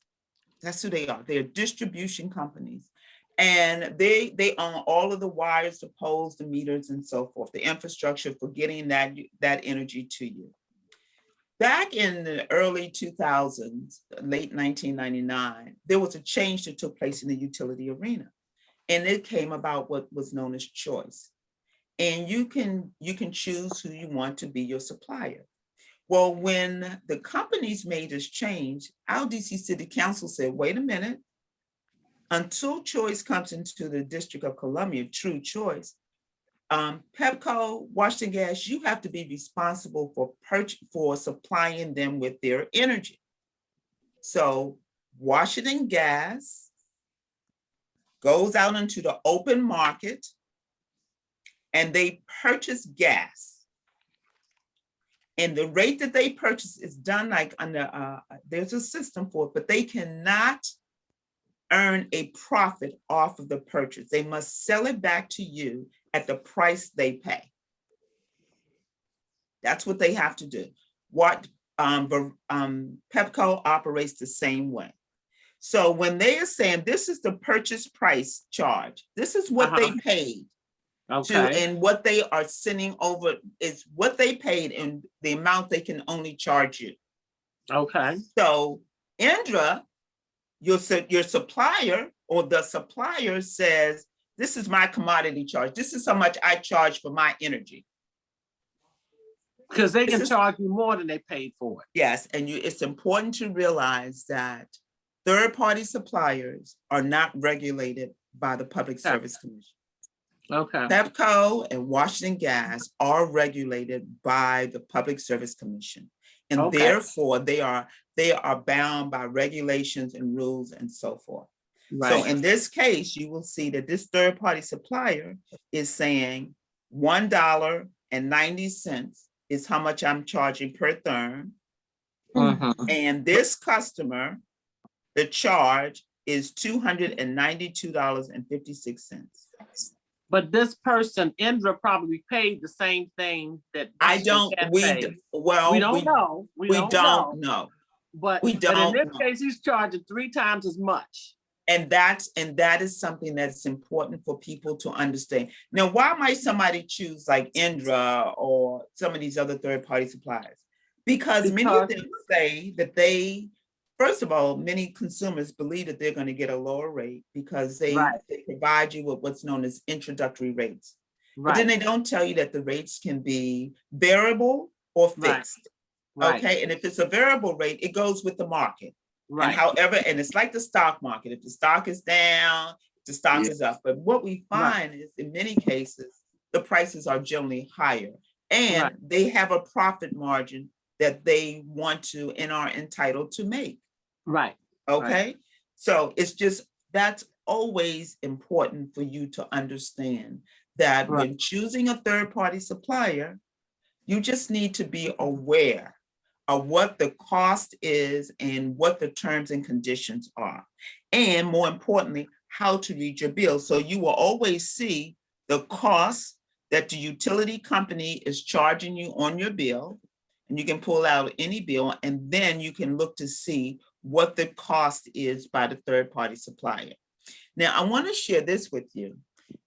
That's who they are. They're distribution companies. And they own all of the wires, the poles, the meters, and so forth, the infrastructure for getting that energy to you. Back in the early 2000s, late 1999, there was a change that took place in the utility arena. And it came about what was known as choice. And you can choose who you want to be your supplier. Well, when the companies made this change, our DC City Council said, wait a minute, until choice comes into the District of Columbia, true choice, PEPCO, Washington Gas, you have to be responsible for supplying them with their energy. So Washington Gas goes out into the open market and they purchase gas. And the rate that they purchase is done like under, there's a system for it, but they cannot earn a profit off of the purchase. They must sell it back to you at the price they pay. That's what they have to do. PEPCO operates the same way. So when they are saying this is the purchase price charge, this is what they paid. And what they are sending over is what they paid and the amount they can only charge you. Okay. So Indra, your supplier or the supplier says, this is my commodity charge. This is how much I charge for my energy. Because they can charge you more than they paid for it. Yes, and it's important to realize that third-party suppliers are not regulated by the Public Service Commission. Okay. PEPCO and Washington Gas are regulated by the Public Service Commission. And therefore they are bound by regulations and rules and so forth. Right. So in this case, you will see that this third-party supplier is saying $1.90 is how much I'm charging per therm. And this customer, the charge is $292.56. But this person, Indra, probably paid the same thing that we don't know. But in this case, he's charging 3 times as much. And that is something that's important for people to understand. Now, why might somebody choose like Indra or some of these other third-party suppliers? Because many of them say that first of all, many consumers believe that they're going to get a lower rate because they provide you with what's known as introductory rates. But then they don't tell you that the rates can be variable or fixed. Okay, and if it's a variable rate, it goes with the market. And however, and it's like the stock market. If the stock is down, the stock is up. But what we find is in many cases, the prices are generally higher and they have a profit margin that they want to and are entitled to make. Okay. So it's just, that's always important for you to understand that when choosing a third-party supplier, you just need to be aware of what the cost is and what the terms and conditions are. And more importantly, how to read your bill. So you will always see the cost that the utility company is charging you on your bill. And you can pull out any bill and then you can look to see what the cost is by the third-party supplier. Now, I want to share this with you.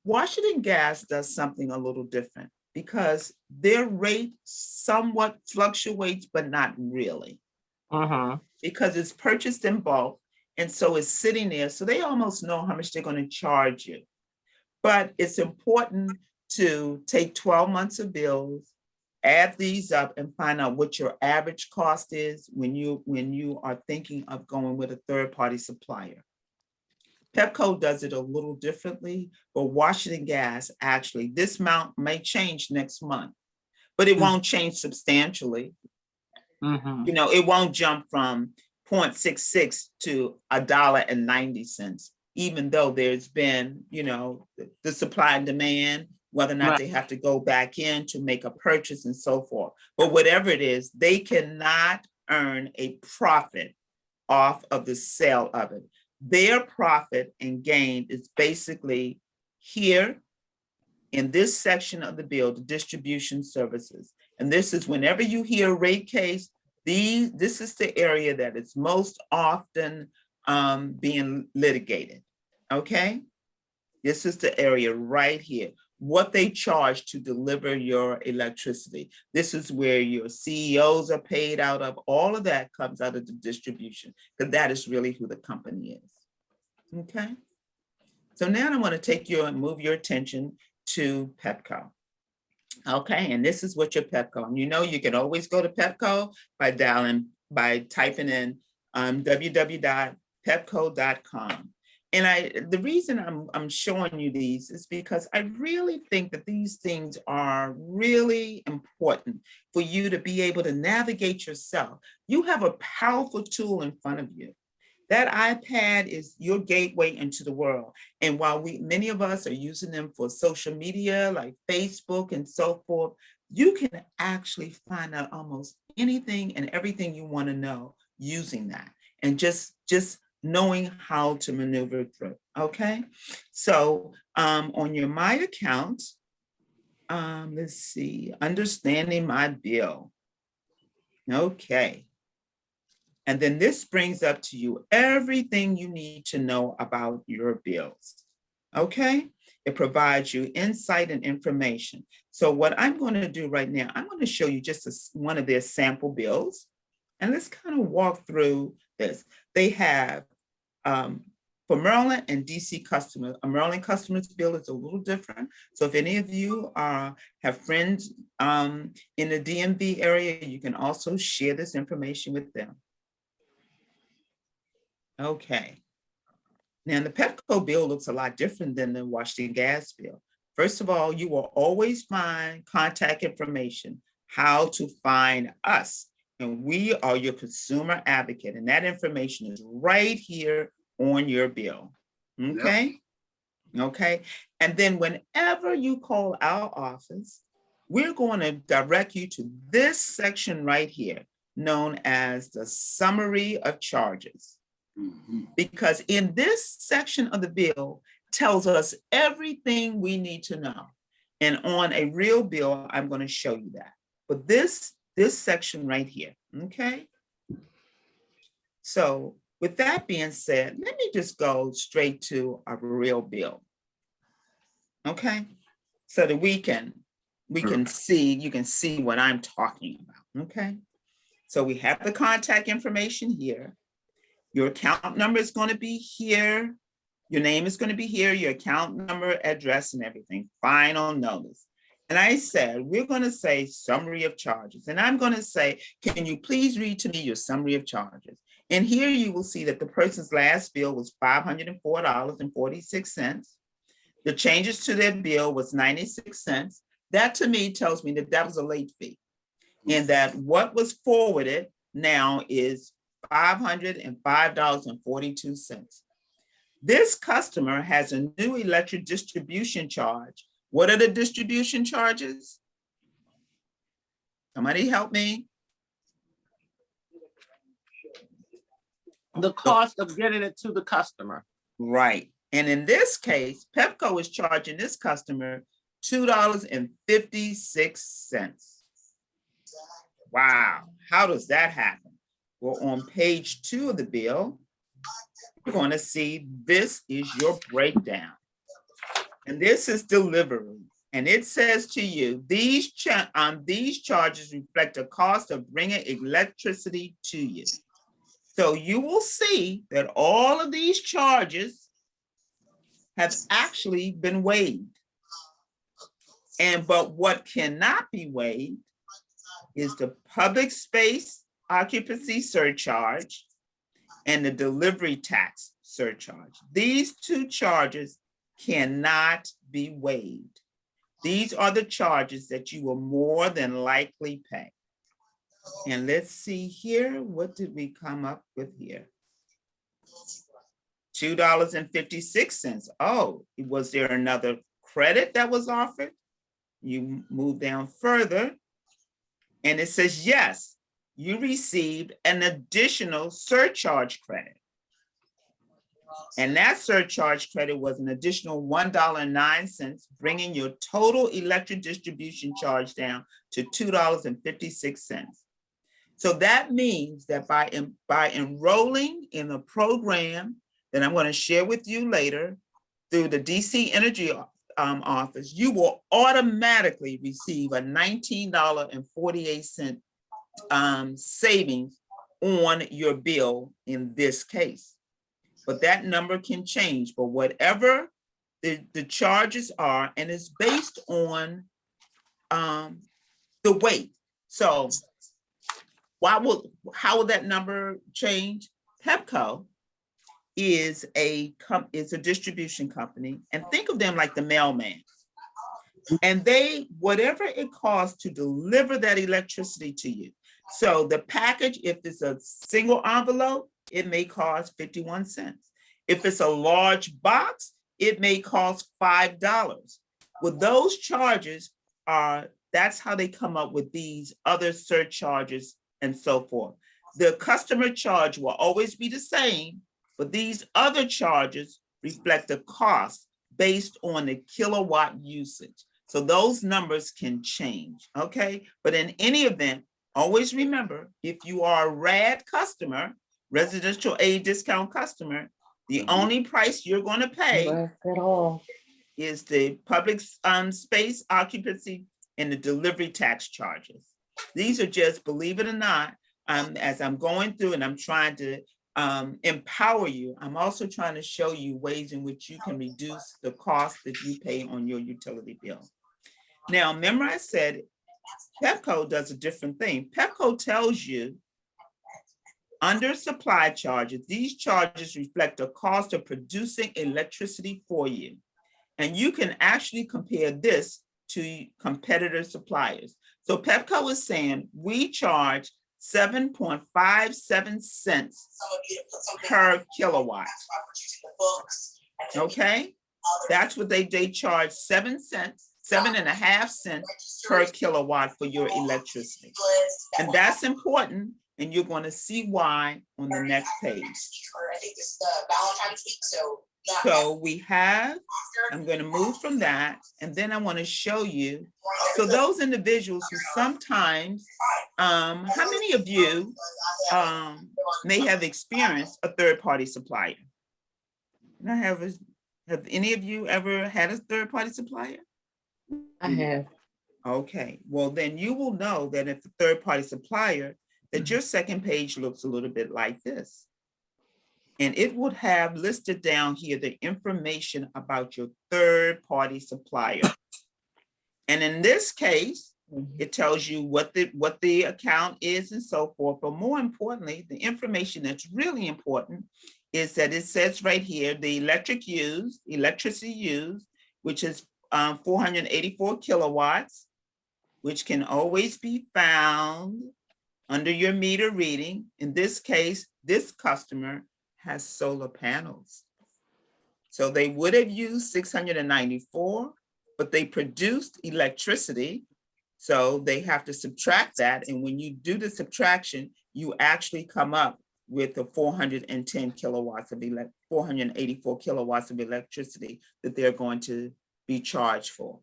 Washington Gas does something a little different. because their rate somewhat fluctuates, but not really, because it's purchased in bulk. And so it's sitting there. So they almost know how much they're going to charge you. But it's important to take 12 months of bills, add these up, and find out what your average cost is when you are thinking of going with a third-party supplier. PEPCO does it a little differently, but Washington Gas, actually, this amount may change next month, but it won't change substantially. You know, it won't jump from 0.66 to $1.90, even though there's been, you know, the supply and demand, whether or not they have to go back in to make a purchase and so forth. But whatever it is, they cannot earn a profit off of the sale of it. Their profit and gain is basically here in this section of the bill, the distribution services. And this is whenever you hear rate case, this is the area that is most often being litigated, okay? This is the area right here, what they charge to deliver your electricity. This is where your CEOs are paid out of. All of that comes out of the distribution, because that is really who the company is, okay? So now I want to take you and move your attention to PEPCO. Okay, and this is what your PEPCO, and you know you can always go to PEPCO by typing in www.pepco.com. And the reason I'm showing you these is because I really think that these things are really important for you to be able to navigate yourself. You have a powerful tool in front of you. That iPad is your gateway into the world. And while many of us are using them for social media like Facebook and so forth, you can actually find out almost anything and everything you want to know using that, and just knowing how to maneuver through, okay? So on your My Account, let's see, understanding my bill. Okay. And then this brings up to you everything you need to know about your bills, okay? It provides you insight and information. So what I'm going to do right now, I'm going to show you just one of their sample bills. And let's kind of walk through this. They have, for Maryland and DC customers, a Maryland customer's bill is a little different. So if any of you have friends in the DMV area, you can also share this information with them. Okay. Now the PEPCO bill looks a lot different than the Washington Gas bill. First of all, you will always find contact information, how to find us. And we are your consumer advocate. And that information is right here on your bill. Okay. Yep. Okay. And then whenever you call our office, we're going to direct you to this section right here, known as the summary of charges. Because in this section of the bill tells us everything we need to know. And on a real bill, I'm going to show you that. But this section right here, okay? So with that being said, let me just go straight to a real bill. Okay? So that we can see, you can see what I'm talking about. Okay? So we have the contact information here. Your account number is going to be here. Your name is going to be here, your account number, address, and everything. Final notice. And I said, we're going to say summary of charges. And I'm going to say, can you please read to me your summary of charges? And here you will see that the person's last bill was $504.46. The changes to their bill was 96 cents. That to me tells me that that was a late fee. And that what was forwarded now is $505.42. This customer has a new electric distribution charge. What are the distribution charges? Somebody help me. The cost of getting it to the customer. Right. And in this case, PEPCO is charging this customer $2.56. Wow. How does that happen? Well, on page 2 of the bill, you're going to see this is your breakdown. And this is delivery. And it says to you, these charges reflect the cost of bringing electricity to you. So you will see that all of these charges have actually been waived. But what cannot be waived is the public space occupancy surcharge and the delivery tax surcharge. These two charges cannot be waived. These are the charges that you will more than likely pay. And let's see here, what did we come up with here? $2.56. Oh, was there another credit that was offered? You move down further, and it says, yes, you received an additional surcharge credit. And that surcharge credit was an additional $1.09, bringing your total electric distribution charge down to $2.56. So that means that by enrolling in a program that I'm going to share with you later through the DC Energy office, you will automatically receive a $19.48 savings on your bill in this case. But that number can change, but whatever the charges are, and it's based on the weight. So how will that number change? PEPCO is a distribution company, and think of them like the mailman. And whatever it costs to deliver that electricity to you. So the package, if it's a single envelope, it may cost 51 cents. If it's a large box, it may cost $5. Well, those charges that's how they come up with these other surcharges and so forth. The customer charge will always be the same, but these other charges reflect the cost based on the kilowatt usage. So those numbers can change, okay? But in any event, always remember, if you are a RAD customer, residential aid discount customer, the only price you're going to pay is the public space occupancy and the delivery tax charges. These are just, believe it or not, as I'm going through and I'm trying to empower you, I'm also trying to show you ways in which you can reduce the cost that you pay on your utility bill. Now, remember I said PEPCO does a different thing. PEPCO tells you under supply charges, these charges reflect the cost of producing electricity for you. And you can actually compare this to competitor suppliers. So PEPCO is saying we charge 7.57 cents per kilowatt. Okay, that's what they charge, 7.5 cents per kilowatt for your electricity. And that's important. And you're going to see why on the next page. So we have, I'm going to move from that, and then I want to show you. So those individuals who sometimes, how many of you may have experienced a third-party supplier? Have any of you ever had a third-party supplier? I have. Okay, well then you will know that if a third-party supplier, that your second page looks a little bit like this. And it would have listed down here the information about your third-party supplier. And in this case, it tells you what the account is and so forth. But more importantly, the information that's really important is that it says right here, the electricity used, which is 484 kilowatts, which can always be found under your meter reading. In this case, this customer has solar panels. So they would have used 694, but they produced electricity. So they have to subtract that. And when you do the subtraction, you actually come up with the 484 kilowatts of electricity that they're going to be charged for.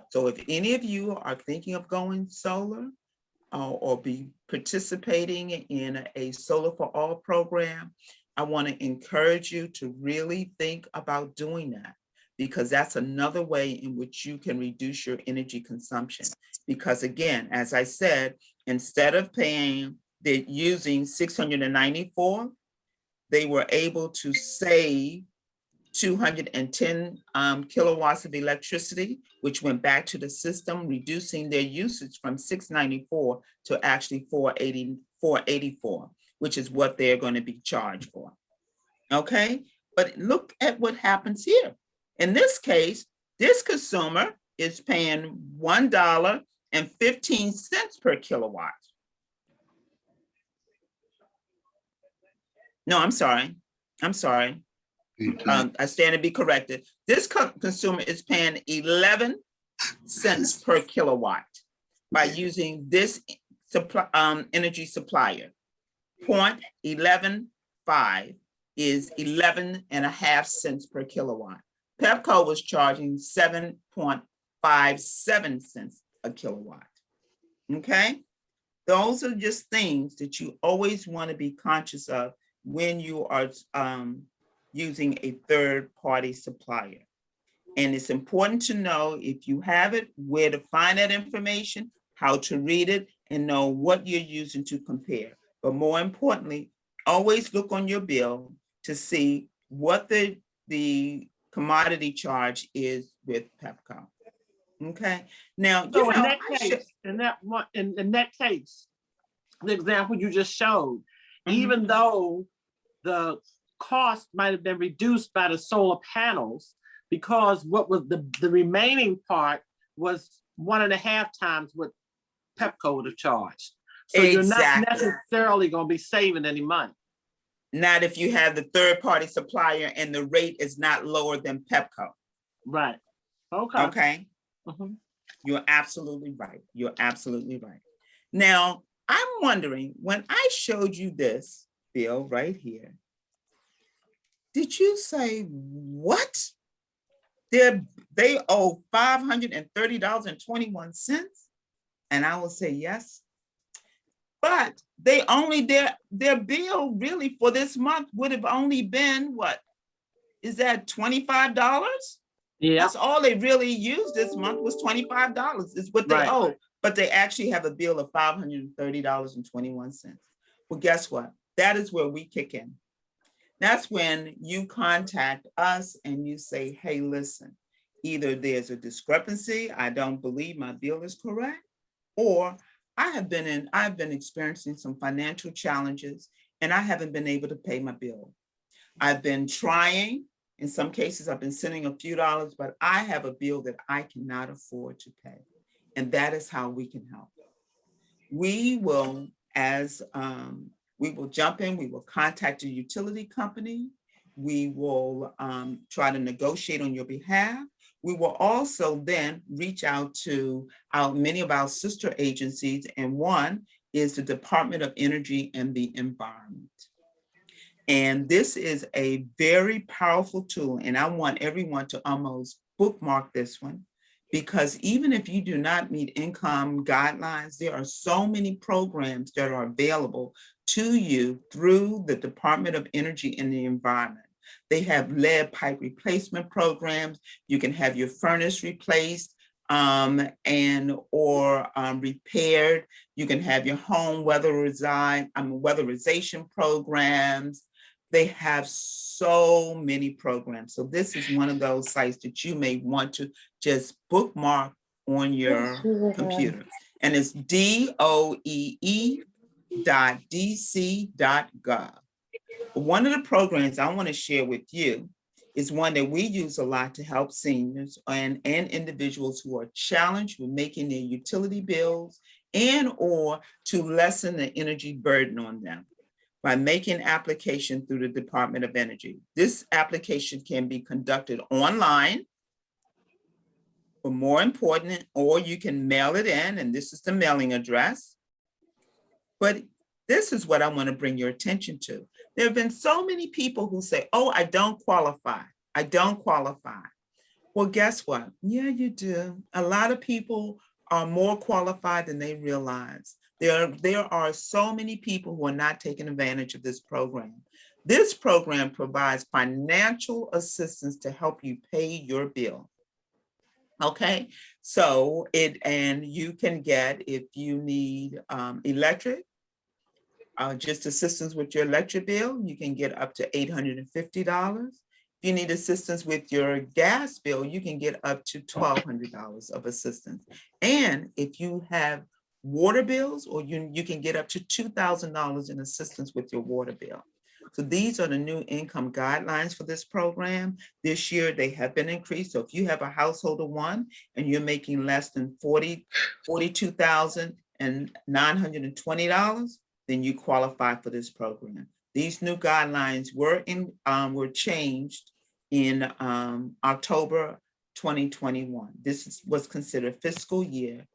So if any of you are thinking of going solar, or be participating in a Solar for All program, I want to encourage you to really think about doing that, because that's another way in which you can reduce your energy consumption. Because again, as I said, instead of using 694, they were able to save 210 kilowatts of electricity, which went back to the system, reducing their usage from 694 to actually 484, which is what they're going to be charged for. Okay, but look at what happens here. In this case, this consumer is paying $1.15 per kilowatt. No, I'm sorry. I stand to be corrected. This consumer is paying 11 cents per kilowatt by using this energy supplier. 0.115 is 11.5 cents per kilowatt. PEPCO was charging 7.57 cents a kilowatt. Okay, those are just things that you always want to be conscious of when you are using a third-party supplier. And it's important to know, if you have it, where to find that information, how to read it, and know what you're using to compare. But more importantly, always look on your bill to see what the commodity charge is with PEPCO. Okay. Now, so in that case, the example you just showed, even though the cost might have been reduced by the solar panels, because what was the remaining part was 1.5 times what PEPCO would have charged. So you're not necessarily going to be saving any money. Not if you have the third-party supplier and the rate is not lower than PEPCO. Right. Okay. Okay. You're absolutely right. You're absolutely right. Now, I'm wondering, when I showed you this bill right here, did you say, what? They owe $530.21? And I will say yes. But they only, their bill really for this month would have only been, what? Is that $25? Yeah. That's all they really used this month was $25 is what they owe. But they actually have a bill of $530.21. Well, guess what? That is where we kick in. That's when you contact us and you say, hey, listen, either there's a discrepancy, I don't believe my bill is correct, or I've been experiencing some financial challenges and I haven't been able to pay my bill. I've been trying. In some cases, I've been sending a few dollars, but I have a bill that I cannot afford to pay. And that is how we can help. We will, we will jump in, we will contact a utility company. We will try to negotiate on your behalf. We will also then reach out to many of our sister agencies, and one is the Department of Energy and the Environment. And this is a very powerful tool, and I want everyone to almost bookmark this one, because even if you do not meet income guidelines, there are so many programs that are available to you through the Department of Energy and the Environment. They have lead pipe replacement programs. You can have your furnace replaced or repaired. You can have your home weatherization programs. They have so many programs. So this is one of those sites that you may want to just bookmark on your computer. And it's doee.dc.gov. One of the programs I want to share with you is one that we use a lot to help seniors and individuals who are challenged with making their utility bills and or to lessen the energy burden on them by making application through the Department of Energy. This application can be conducted online, or more important, or you can mail it in, and this is the mailing address. But this is what I want to bring your attention to. There have been so many people who say, oh, I don't qualify. I don't qualify. Well, guess what? Yeah, you do. A lot of people are more qualified than they realize. There are so many people who are not taking advantage of this program. This program provides financial assistance to help you pay your bill. Okay, so and you can get, if you need electric, just assistance with your electric bill, you can get up to $850. If you need assistance with your gas bill, you can get up to $1,200 of assistance. And if you have water bills, or you can get up to $2,000 in assistance with your water bill. So these are the new income guidelines for this program. This year they have been increased. So if you have a household of one and you're making less than $42,920, then you qualify for this program. These new guidelines were changed in October 2021. This was considered fiscal year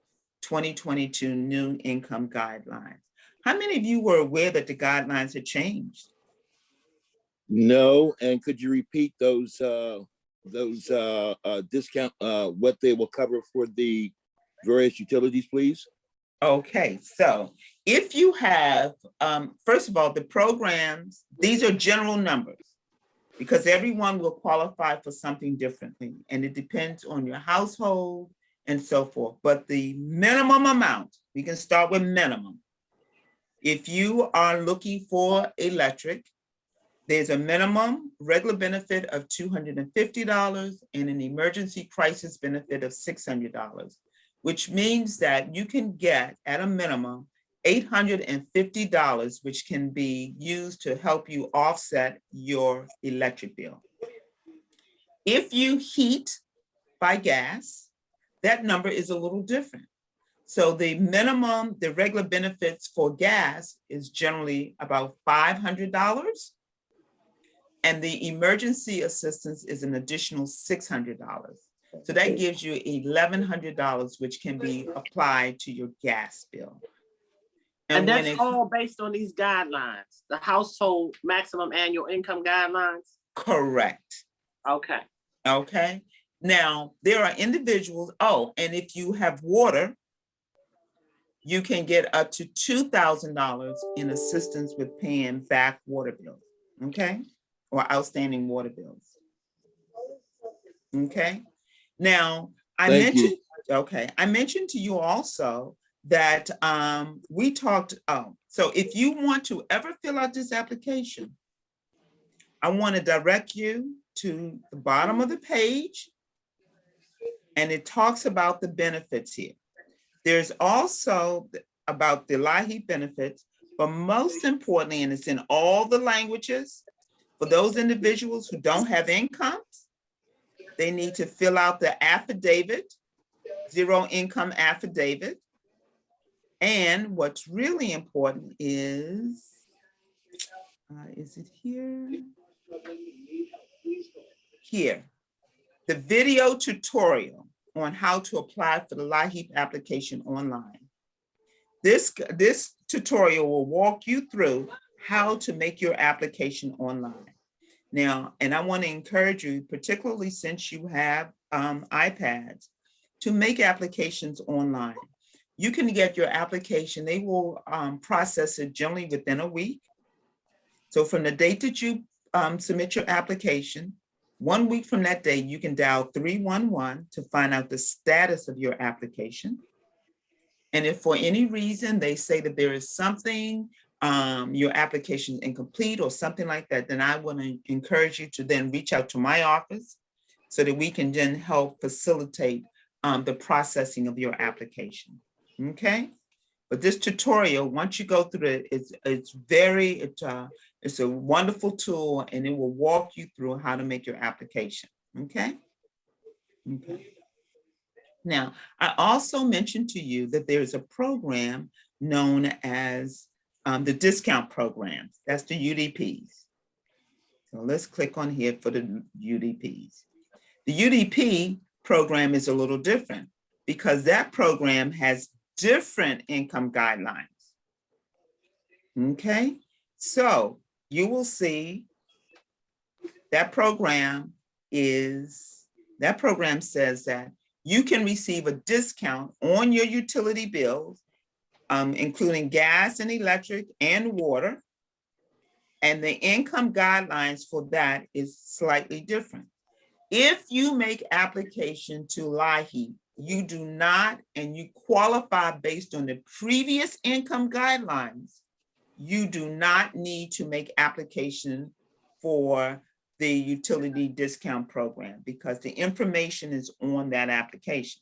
2022 new income guidelines. How many of you were aware that the guidelines had changed? No, and could you repeat those discount, what they will cover for the various utilities, please? Okay, so if you have, first of all, the programs, these are general numbers because everyone will qualify for something differently, and it depends on your household and so forth. But the minimum amount, we can start with minimum. If you are looking for electric, there's a minimum regular benefit of $250 and an emergency crisis benefit of $600, which means that you can get at a minimum $850, which can be used to help you offset your electric bill. If you heat by gas, that number is a little different. So the minimum, the regular benefits for gas is generally about $500. And the emergency assistance is an additional $600. So that gives you $1,100, which can be applied to your gas bill. And that's all based on these guidelines, the household maximum annual income guidelines? Correct. Okay. Okay. Now, there are individuals, and if you have water, you can get up to $2,000 in assistance with paying back water bills, okay? Or outstanding water bills. Okay. Now, I mentioned to you also that we talked, so if you want to ever fill out this application, I want to direct you to the bottom of the page, and it talks about the benefits here. There's also about the LIHEAP benefits, but most importantly, and it's in all the languages, for those individuals who don't have incomes, they need to fill out the affidavit, zero income affidavit. And what's really important is it here? Here, the video tutorial on how to apply for the LIHEAP application online. This tutorial will walk you through how to make your application online. Now, and I want to encourage you, particularly since you have iPads, to make applications online. You can get your application, they will process it generally within a week. So from the date that you submit your application, 1 week from that day, you can dial 311 to find out the status of your application. And if for any reason they say that there is something, your application is incomplete or something like that, then I want to encourage you to then reach out to my office so that we can then help facilitate the processing of your application. Okay? But this tutorial, once you go through it, it's a wonderful tool, and it will walk you through how to make your application. Okay? Okay. Now, I also mentioned to you that there's a program known as the discount programs. That's the UDPs. So let's click on here for the UDPs. The UDP program is a little different because that program has different income guidelines. Okay, so you will see that program says that you can receive a discount on your utility bills, including gas and electric and water, And the income guidelines for that is slightly different. If you make application to LIHEAP, you do not, and you qualify based on the previous income guidelines, you do not need to make application for the utility discount program because the information is on that application.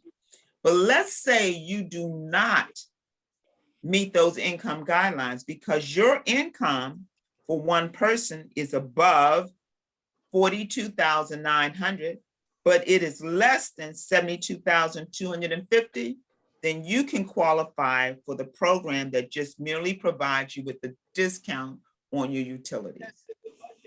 But let's say you do not meet those income guidelines because your income for one person is above 42,900, but it is less than 72,250, then you can qualify for the program that just merely provides you with the discount on your utilities.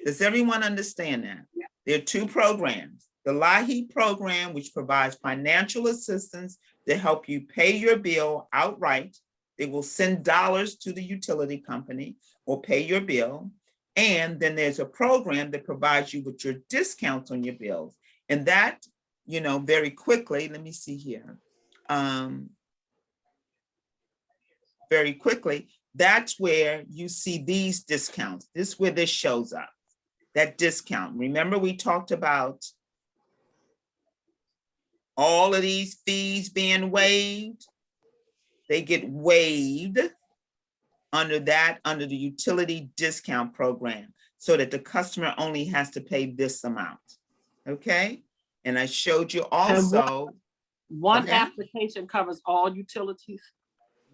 Does everyone understand that? There are two programs. The LIHEAP program, which provides financial assistance to help you pay your bill outright. They will send dollars to the utility company or pay your bill. And then there's a program that provides you with your discounts on your bills. And that, you know, very quickly, let me see here. Very quickly, that's where you see these discounts. This is where this shows up, that discount. Remember, we talked about all of these fees being waived. They get waived under the utility discount program so that the customer only has to pay this amount, okay? And I showed you also. One application covers all utilities?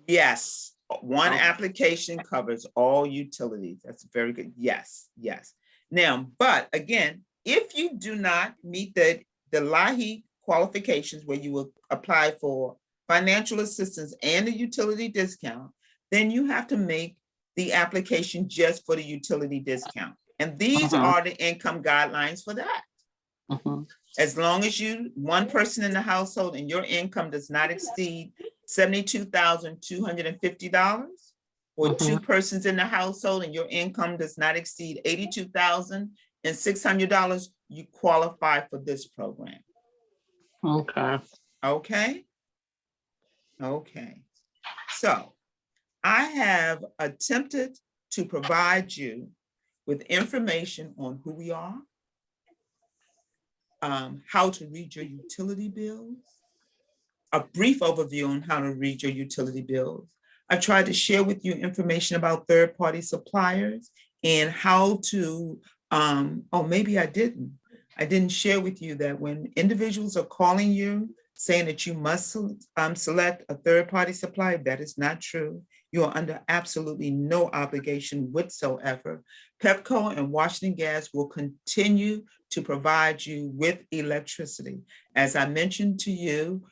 Yes, one application covers all utilities. That's very good. Yes, yes. Now, but again, if you do not meet the LIHEAP qualifications where you will apply for financial assistance and the utility discount, then you have to make the application just for the utility discount. And these are the income guidelines for that. As long as one person in the household and your income does not exceed $72,250, or two persons in the household and your income does not exceed $82,600, you qualify for this program. Okay. Okay. Okay. So I have attempted to provide you with information on who we are, how to read your utility bills, a brief overview on how to read your utility bills. I tried to share with you information about third-party suppliers and how to, oh, maybe I didn't. I didn't share with you that when individuals are calling you saying that you must select a third-party supplier, that is not true. You are under absolutely no obligation whatsoever. PEPCO and Washington Gas will continue to provide you with electricity. As I mentioned to you,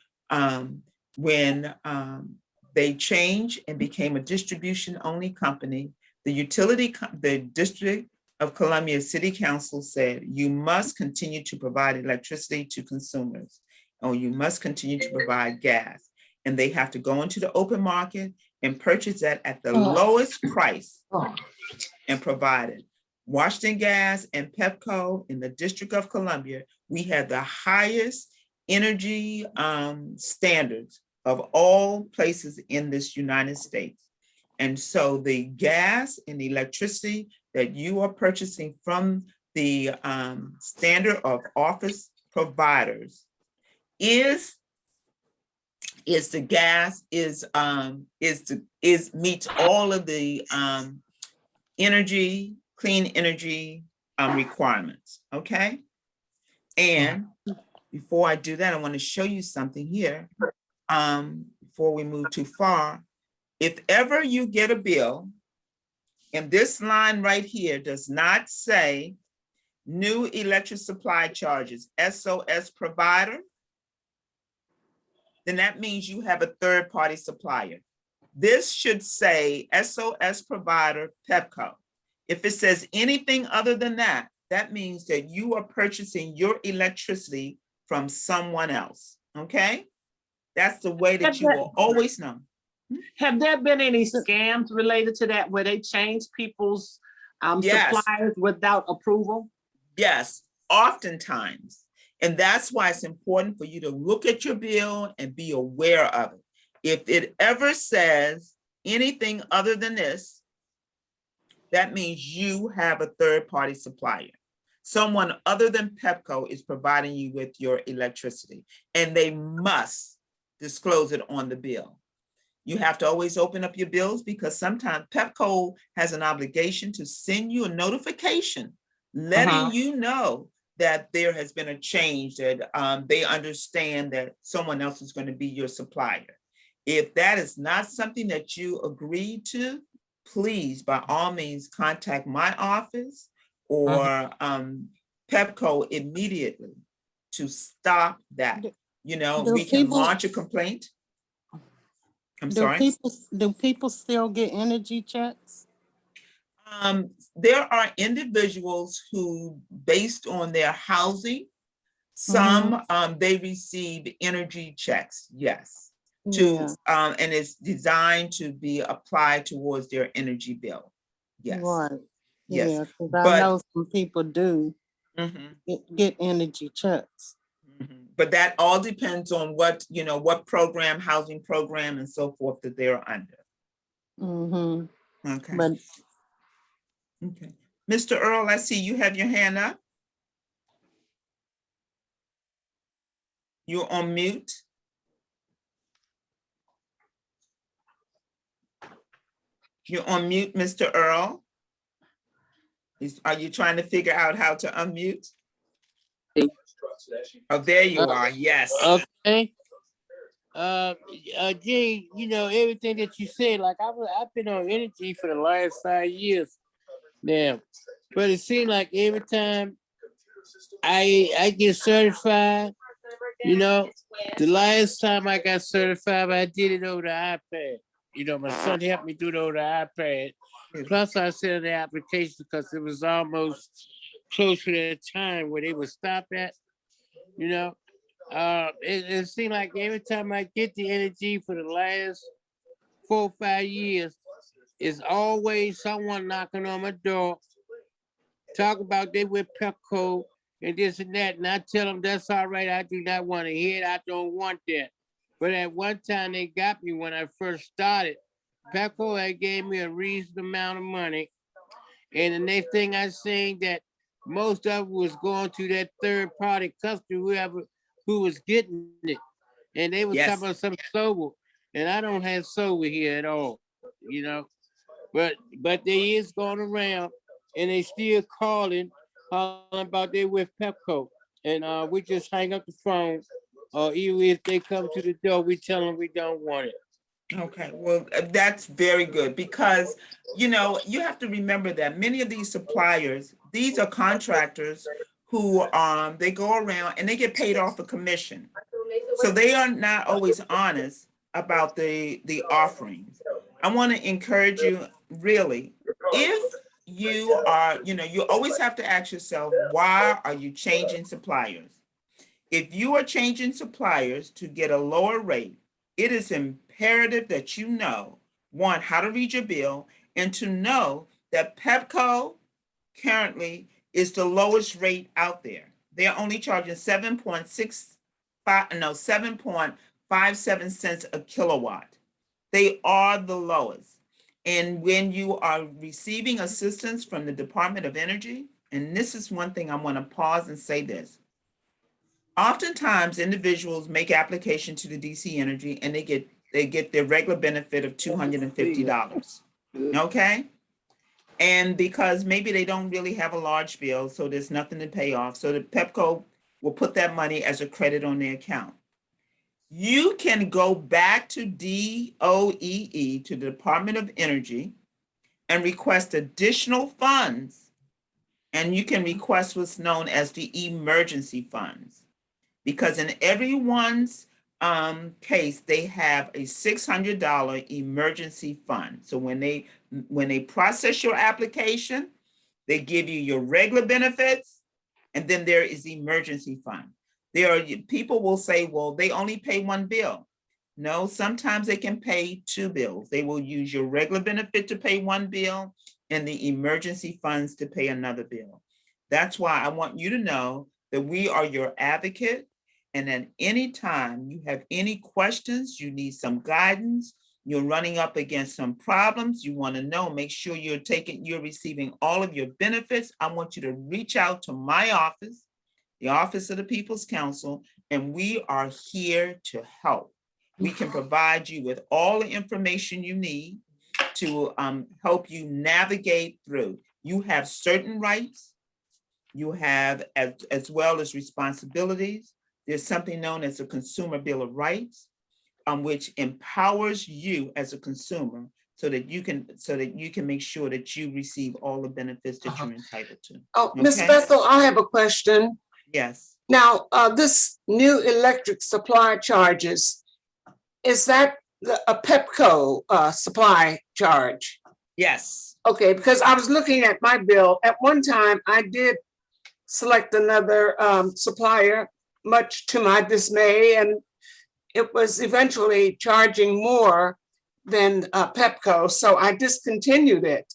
when they changed and became a distribution-only company, the District of Columbia City Council said, you must continue to provide electricity to consumers, or you must continue to provide gas. And they have to go into the open market and purchase that at the lowest price and provide it. Washington Gas and PEPCO in the District of Columbia, we have the highest energy standards of all places in this United States. And so the gas and the electricity that you are purchasing from the standard of office providers is the gas meets all of the clean energy requirements, okay? And before I do that, I want to show you something here before we move too far. If ever you get a bill, and this line right here does not say new electric supply charges, SOS provider, then that means you have a third-party supplier. This should say SOS provider PEPCO. If it says anything other than that, that means that you are purchasing your electricity from someone else, okay? That's the way that you will always know. Have there been any scams related to that where they change people's suppliers without approval? Yes, oftentimes. And that's why it's important for you to look at your bill and be aware of it. If it ever says anything other than this, That means you have a third-party supplier. Someone other than PEPCO is providing you with your electricity, and they must disclose it on the bill. You have to always open up your bills because sometimes PEPCO has an obligation to send you a notification letting you know that there has been a change, that they understand that someone else is going to be your supplier. If that is not something that you agree to, please, by all means, contact my office or PEPCO immediately to stop that. You know, Do we can people- launch a complaint. I'm sorry. Do people still get energy checks? There are individuals who, based on their housing, some they receive energy checks, yes, and it's designed to be applied towards their energy bill. Yes. Right. Yes. Yeah, because I know some people do get energy checks. But that all depends on what, you know, what program, housing program and so forth that they're under. Okay. But okay. Mr. Earl, I see you have your hand up. You're on mute. You're on mute, Mr. Earl. Are you trying to figure out how to unmute? Oh, there you are. Yes. Okay. Jay, you know, everything that you said, like I've been on energy for the last 5 years now, but it seems like every time I get certified, you know, the last time I got certified, I did it over the iPad. You know, my son helped me do it over the iPad. Plus, I sent the application because it was almost close to that time where they would stop at, you know. It seemed like every time I get the energy for the last 4 or 5 years, it's always someone knocking on my door, talk about they with PEPCO and this and that, and I tell them that's all right. I do not want to hear it. I don't want that. But at one time they got me when I first started. PEPCO had gave me a reasonable amount of money, and the next thing I seen that most of it was going to that third party customer, who was getting it, and they was talking about some sober, and I don't have sober here at all, you know. But they is going around, and they still calling about they with PEPCO, and we just hang up the phone, or even if they come to the door, we tell them we don't want it. Okay, well, that's very good because, you know, you have to remember that many of these suppliers, these are contractors who they go around and they get paid off a commission. So they are not always honest about the offerings. I want to encourage you, really, if you are, you know, you always have to ask yourself, why are you changing suppliers? If you are changing suppliers to get a lower rate, it is imperative that you know, one, how to read your bill, and to know that PEPCO currently is the lowest rate out there. They're only charging 7.57 cents a kilowatt. They are the lowest. And when you are receiving assistance from the Department of Energy, and this is one thing I want to pause and say this. Oftentimes, individuals make application to the DC Energy and they get their regular benefit of $250. Okay? And because maybe they don't really have a large bill, so there's nothing to pay off. So the PEPCO will put that money as a credit on their account. You can go back to DOEE, to the Department of Energy, and request additional funds. And you can request what's known as the emergency funds. Because in everyone's case, they have a $600 emergency fund. So when they process your application, they give you your regular benefits, and then there is emergency fund. There are people will say, well, they only pay one bill. No, sometimes they can pay two bills. They will use your regular benefit to pay one bill and the emergency funds to pay another bill. That's why I want you to know that we are your advocate. And at any time you have any questions, you need some guidance, you're running up against some problems, you want to know, make sure you're receiving all of your benefits, I want you to reach out to my office, the Office of the People's Council, and we are here to help. We can provide you with all the information you need to help you navigate through. You have certain rights, you have as well as responsibilities. There's something known as a Consumer Bill of Rights, which empowers you as a consumer so that you can make sure that you receive all the benefits that you're entitled to. Oh, Ms. Okay? Bethel, I have a question. Yes. Now, this new electric supply charges, is that a PEPCO supply charge? Yes. Okay, because I was looking at my bill. At one time, I did select another supplier, much to my dismay, and it was eventually charging more than PEPCO, so I discontinued it.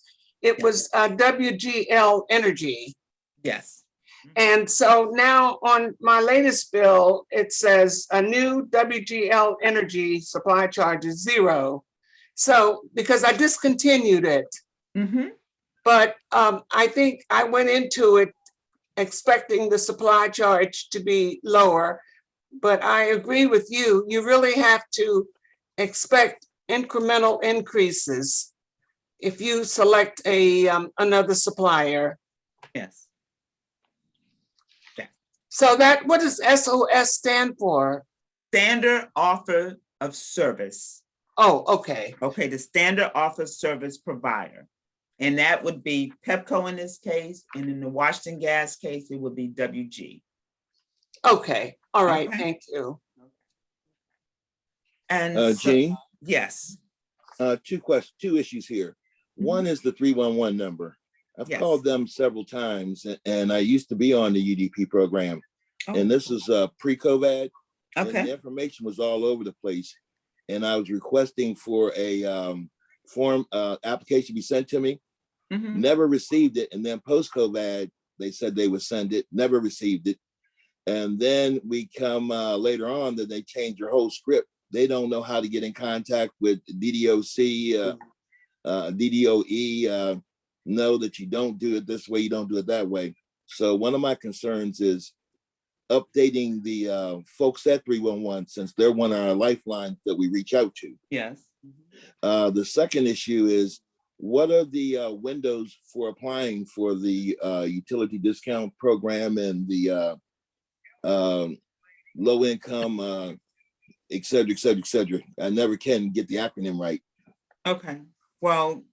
It was WGL Energy. Yes. And so now on my latest bill, it says a new WGL Energy supply charge is $0. So because I discontinued it, but I think I went into it expecting the supply charge to be lower. But I agree with you, you really have to expect incremental increases if you select another supplier. Yes. So what does SOS stand for? Standard Offer of Service. Oh, okay. Okay, the Standard Offer Service Provider. And that would be PEPCO in this case, and in the Washington Gas case, it would be WG. Okay, all right, Okay. thank you. And Jean? Yes. Two issues here. One is the 311 number. I've Yes. called them several times, and I used to be on the UDP program, and this is pre-COVID. And Okay. the information was all over the place, and I was requesting for a form application to be sent to me. Never received it, and then post-COVID, they said they would send it. Never received it, and then we come later on that they changed their whole script. They don't know how to get in contact with DDOC, DDOE. Know that you don't do it this way, you don't do it that way. So one of my concerns is updating the folks at 311, since they're one of our lifelines that we reach out to. Yes. The second issue is, what are the windows for applying for the utility discount program and the low income, et cetera, et cetera, et cetera? I never can get the acronym right. Okay. Well,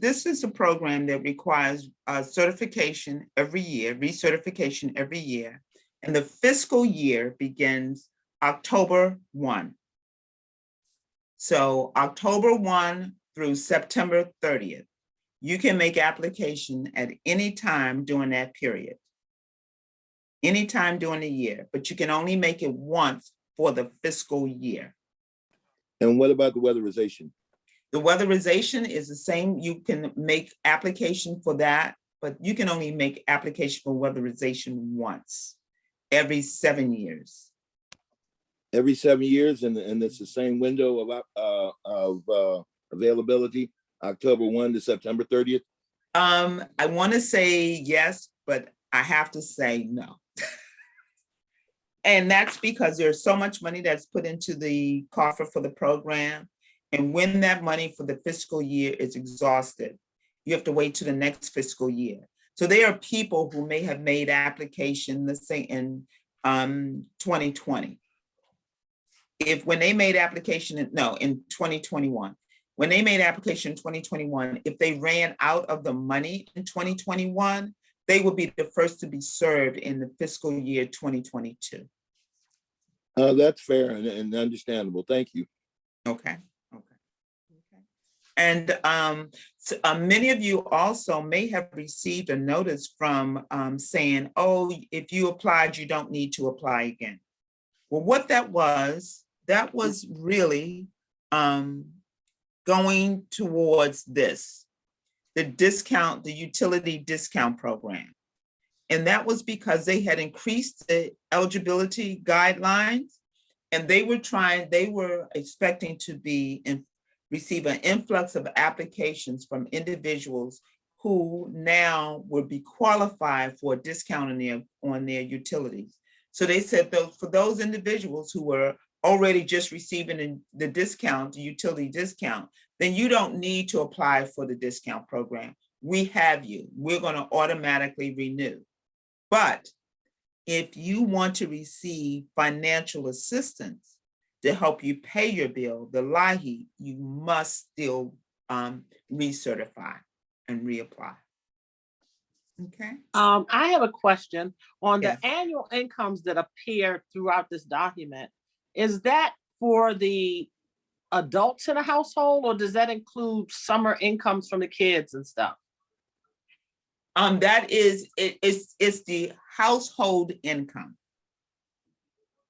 this is a program that requires certification every year, recertification every year. And the fiscal year begins October 1. So October 1 through September 30th, you can make application at any time during that period. Anytime during the year, but you can only make it once for the fiscal year. And what about the weatherization? The weatherization is the same. You can make application for that, but you can only make application for weatherization once every 7 years. Every 7 years, and it's the same window of availability, October 1 to September 30th? I want to say yes, but I have to say no. And that's because there's so much money that's put into the coffer for the program. And when that money for the fiscal year is exhausted, you have to wait to the next fiscal year. So there are people who may have made application, let's say in 2020. When they made application, in 2021, when they made application in 2021, if they ran out of the money in 2021, they would be the first to be served in the fiscal year 2022. That's fair and understandable. Thank you. Okay. And many of you also may have received a notice from saying, oh, if you applied, you don't need to apply again. Well, what that was really going towards this, the utility discount program. And that was because they had increased the eligibility guidelines, and they were expecting to be receive an influx of applications from individuals who now would be qualified for a discount on their utilities. So they said for those individuals who were already just receiving the discount, the utility discount, then you don't need to apply for the discount program. We have you. We're going to automatically renew. But if you want to receive financial assistance to help you pay your bill, the LIHEAP, you must still recertify and reapply. Okay. I have a question on the Yes. annual incomes that appear throughout this document. Is that for the adults in a household, or does that include summer incomes from the kids and stuff? That is, it's the household income.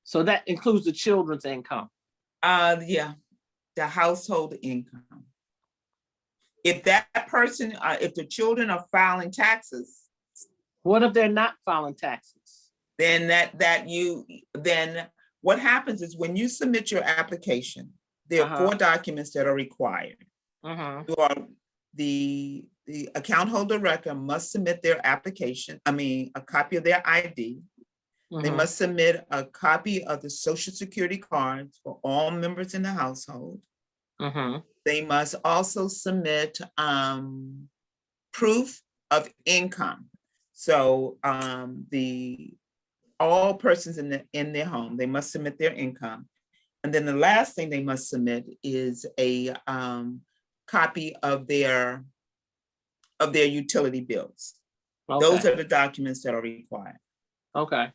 So that includes the children's income? Yeah, the household income. If that person, if the children are filing taxes. What if they're not filing taxes? Then then what happens is when you submit your application, there are 4 documents that are required. You are the account holder record must submit their application, a copy of their ID. They must submit a copy of the Social Security cards for all members in the household. They must also submit proof of income. So all persons in their home, they must submit their income. And then the last thing they must submit is a copy of their utility bills. Okay. Those are the documents that are required. Okay.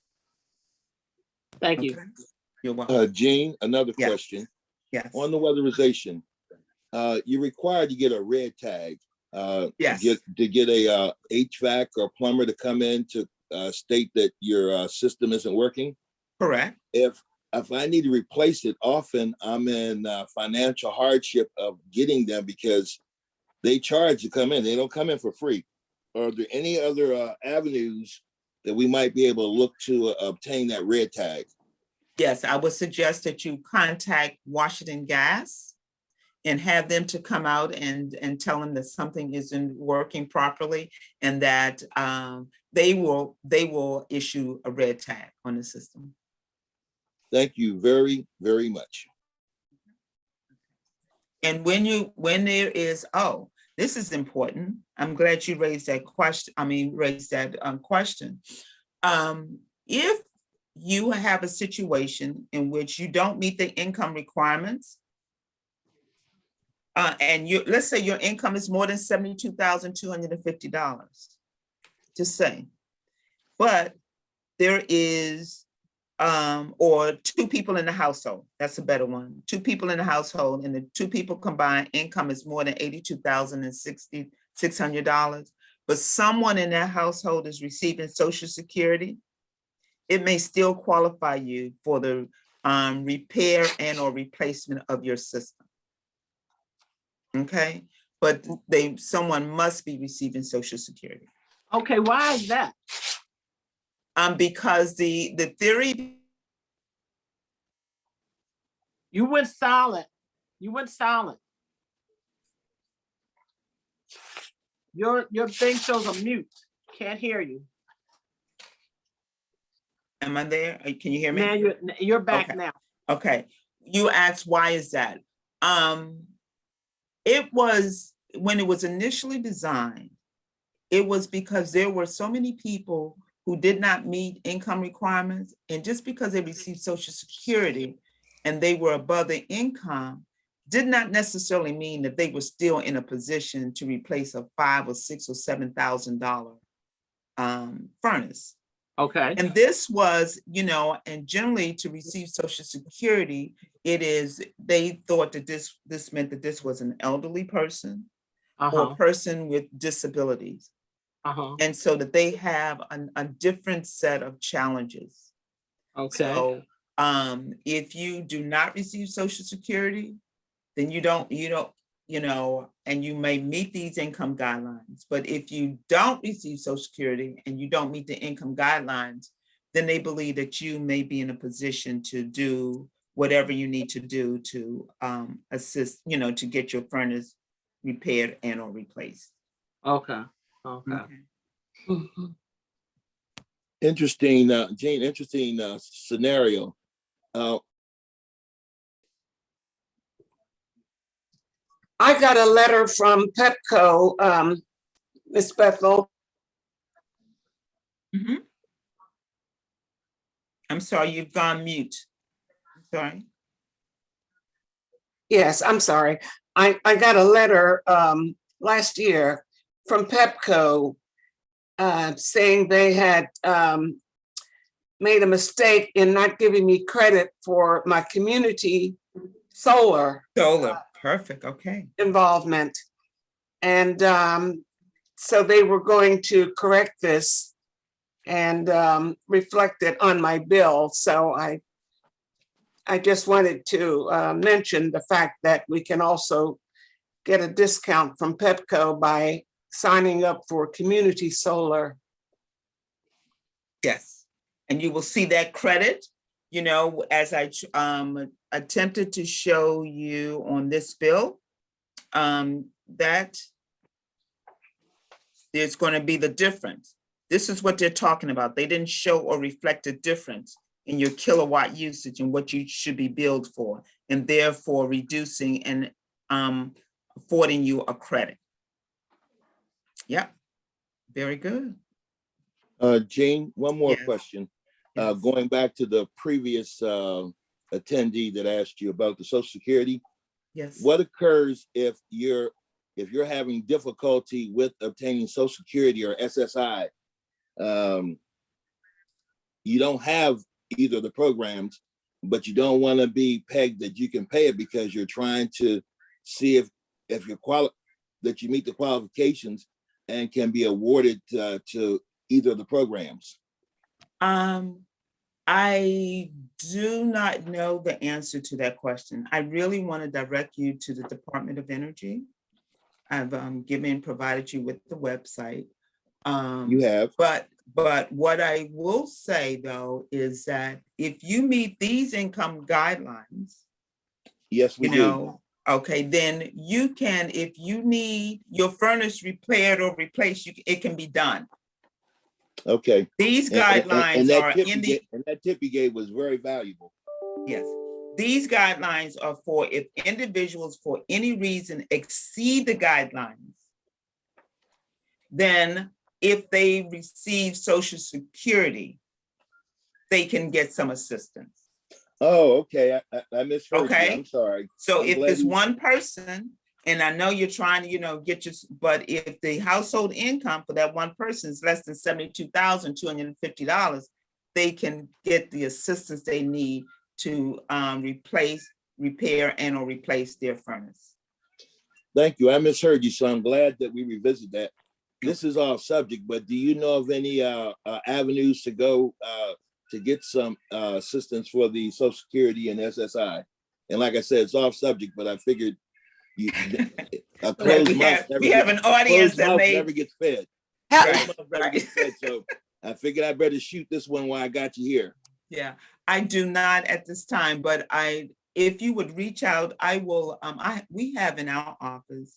Thank you. You're welcome. Jean, another question. Yes. On the weatherization, you're required to get a red tag. Yes. To get a HVAC or plumber to come in to state that your system isn't working. Correct. If I need to replace it, often I'm in financial hardship of getting them because they charge to come in. They don't come in for free. Are there any other avenues that we might be able to look to obtain that red tag? Yes, I would suggest that you contact Washington Gas and have them to come out and tell them that something isn't working properly, and that they will issue a red tag on the system. Thank you very, very much. And when there is, this is important. I'm glad you raised that question. Question. If you have a situation in which you don't meet the income requirements, and let's say your income is more than $72,250, just say, but there is, or 2 people in the household, that's a better one. 2 people in the household, and the 2 people combined income is more than $82,600, but someone in that household is receiving Social Security, it may still qualify you for the repair and or replacement of your system. Okay, but someone must be receiving Social Security. Okay, why is that? Because the theory. You went silent. You went silent. Your thing shows a mute. Can't hear you. Am I there? Can you hear me? Now you're back okay. now. Okay. You asked why is that? It was when it was initially designed, it was because there were so many people who did not meet income requirements, and just because they received Social Security and they were above the income did not necessarily mean that they were still in a position to replace a $5,000 or $6,000 or $7,000 furnace. Okay. And this was, and generally to receive Social Security, they thought that this meant that this was an elderly person or a person with disabilities. And so that they have a different set of challenges. Okay. So if you do not receive Social Security, then you don't, and you may meet these income guidelines. But if you don't receive Social Security and you don't meet the income guidelines, then they believe that you may be in a position to do whatever you need to do to assist, to get your furnace repaired and or replaced. Okay. Okay. Interesting, Jane, interesting scenario. I got a letter from PEPCO, Ms. Bethel. I'm sorry, you've gone mute. Sorry. Yes, I'm sorry. I got a letter last year from PEPCO saying they had made a mistake in not giving me credit for my community solar Perfect. Okay. involvement. And so they were going to correct this and reflect it on my bill. So I just wanted to mention the fact that we can also get a discount from PEPCO by signing up for community solar. Yes, and you will see that credit, as I attempted to show you on this bill, that there's going to be the difference. This is what they're talking about. They didn't show or reflect a difference in your kilowatt usage and what you should be billed for, and therefore reducing and affording you a credit. Yeah, very good. Jane, one more Yes. question. Yes. Going back to the previous attendee that asked you about the Social Security. Yes. What occurs if you're having difficulty with obtaining Social Security or SSI? You don't have either of the programs, but you don't want to be pegged that you can pay it because you're trying to see if you're that you meet the qualifications and can be awarded to either of the programs. I do not know the answer to that question. I really want to direct you to the Department of Energy. I've provided you with the website. You have. But what I will say though is that if you meet these income guidelines, yes, we do. Okay, then you can, if you need your furnace repaired or replaced, it can be done. Okay. These guidelines are in the. And that tip you gave was very valuable. Yes. These guidelines are for if individuals for any reason exceed the guidelines, then if they receive Social Security, they can get some assistance. Oh, okay. I misheard you. Okay. I'm sorry. So I'm if glad it's you- one person, and I know you're trying to, get your, but if the household income for that one person is less than $72,250, they can get the assistance they need to repair and or replace their furnace. Thank you. I misheard you, so I'm glad that we revisit that. This is off subject, but do you know of any avenues to go to get some assistance for the Social Security and SSI? And like I said, it's off subject, but I figured we have an audience that never gets fed. Right. Never gets fed, so I figured I better shoot this one while I got you here. Yeah, I do not at this time, but if you would reach out, I will. We have in our office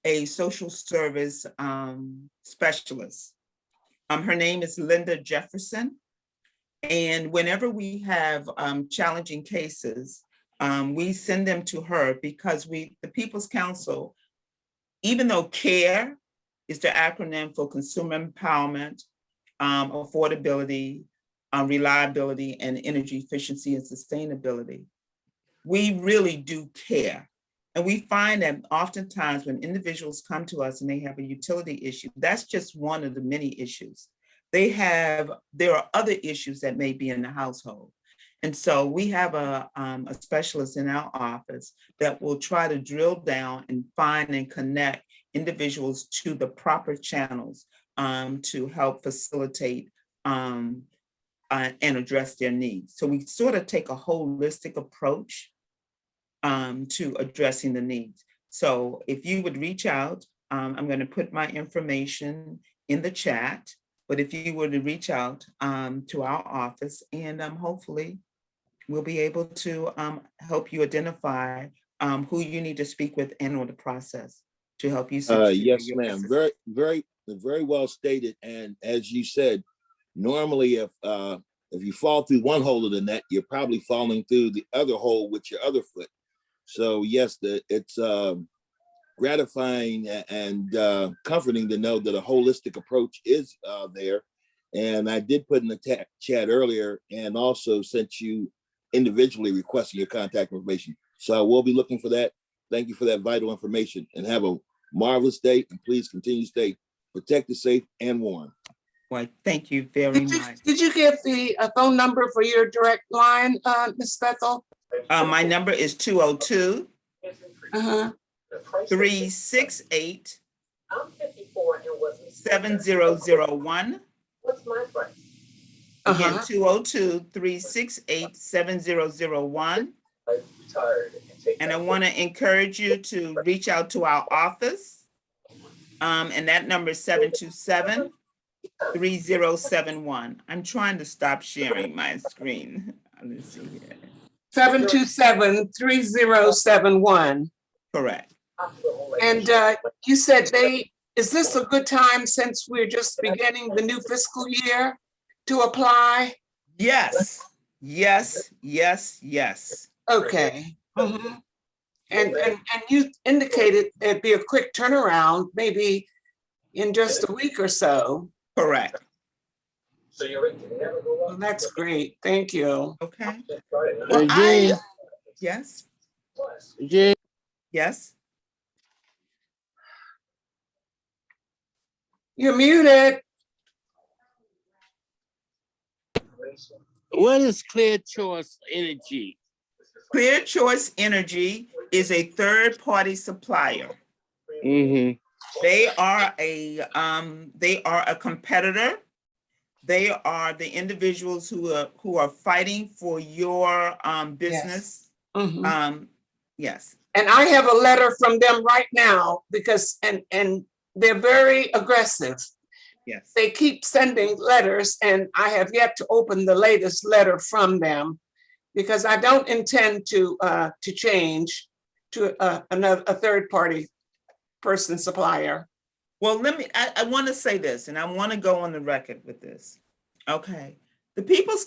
a social service specialist. Her name is Linda Jefferson, and whenever we have challenging cases, we send them to her because the People's Council, even though CARE is the acronym for Consumer Empowerment, Affordability, Reliability, and Energy Efficiency and Sustainability, we really do care. And we find that oftentimes when individuals come to us and they have a utility issue, that's just one of the many issues. There are other issues that may be in the household. And so we have a specialist in our office that will try to drill down and find and connect individuals to the proper channels to help facilitate and address their needs. So we sort of take a holistic approach to addressing the needs. So if you would reach out, I'm going to put my information in the chat, but if you were to reach out to our office and hopefully we'll be able to help you identify who you need to speak with and on the process to help you. Yes, ma'am. Very well stated. And as you said, normally if you fall through one hole of the net, you're probably falling through the other hole with your other foot. So yes, it's gratifying and comforting to know that a holistic approach is there. And I did put in the chat earlier and also sent you individually requesting your contact information. So I will be looking for that. Thank you for that vital information and have a marvelous day. And please continue to stay protected, safe, and warm. Well, thank you very much. Did you give the phone number for your direct line, Ms. Bethel? My number is 202 Uh-huh. 368 7001. Again, 202-368-7001. And I want to encourage you to reach out to our office. And that number is 727-3071. I'm trying to stop sharing my screen. Let's see here. 727-3071. Correct. And you said is this a good time since we're just beginning the new fiscal year to apply? Yes, yes, yes, yes. Okay. Mm-hmm. And you indicated it'd be a quick turnaround, maybe in just a week or so. Correct. Well, that's great. Thank you. Okay. Well, yes. Jane, Yes. You're muted. what is Clear Choice Energy? Clear Choice Energy is a third-party supplier. Mm-hmm. They are a competitor. They are the individuals who are fighting for your business. Yes. Mm-hmm. Yes. And I have a letter from them right now because and they're very aggressive. Yes. They keep sending letters and I have yet to open the latest letter from them because I don't intend to change to a third party person supplier. Well, I want to say this, and I want to go on the record with this. Okay. The People's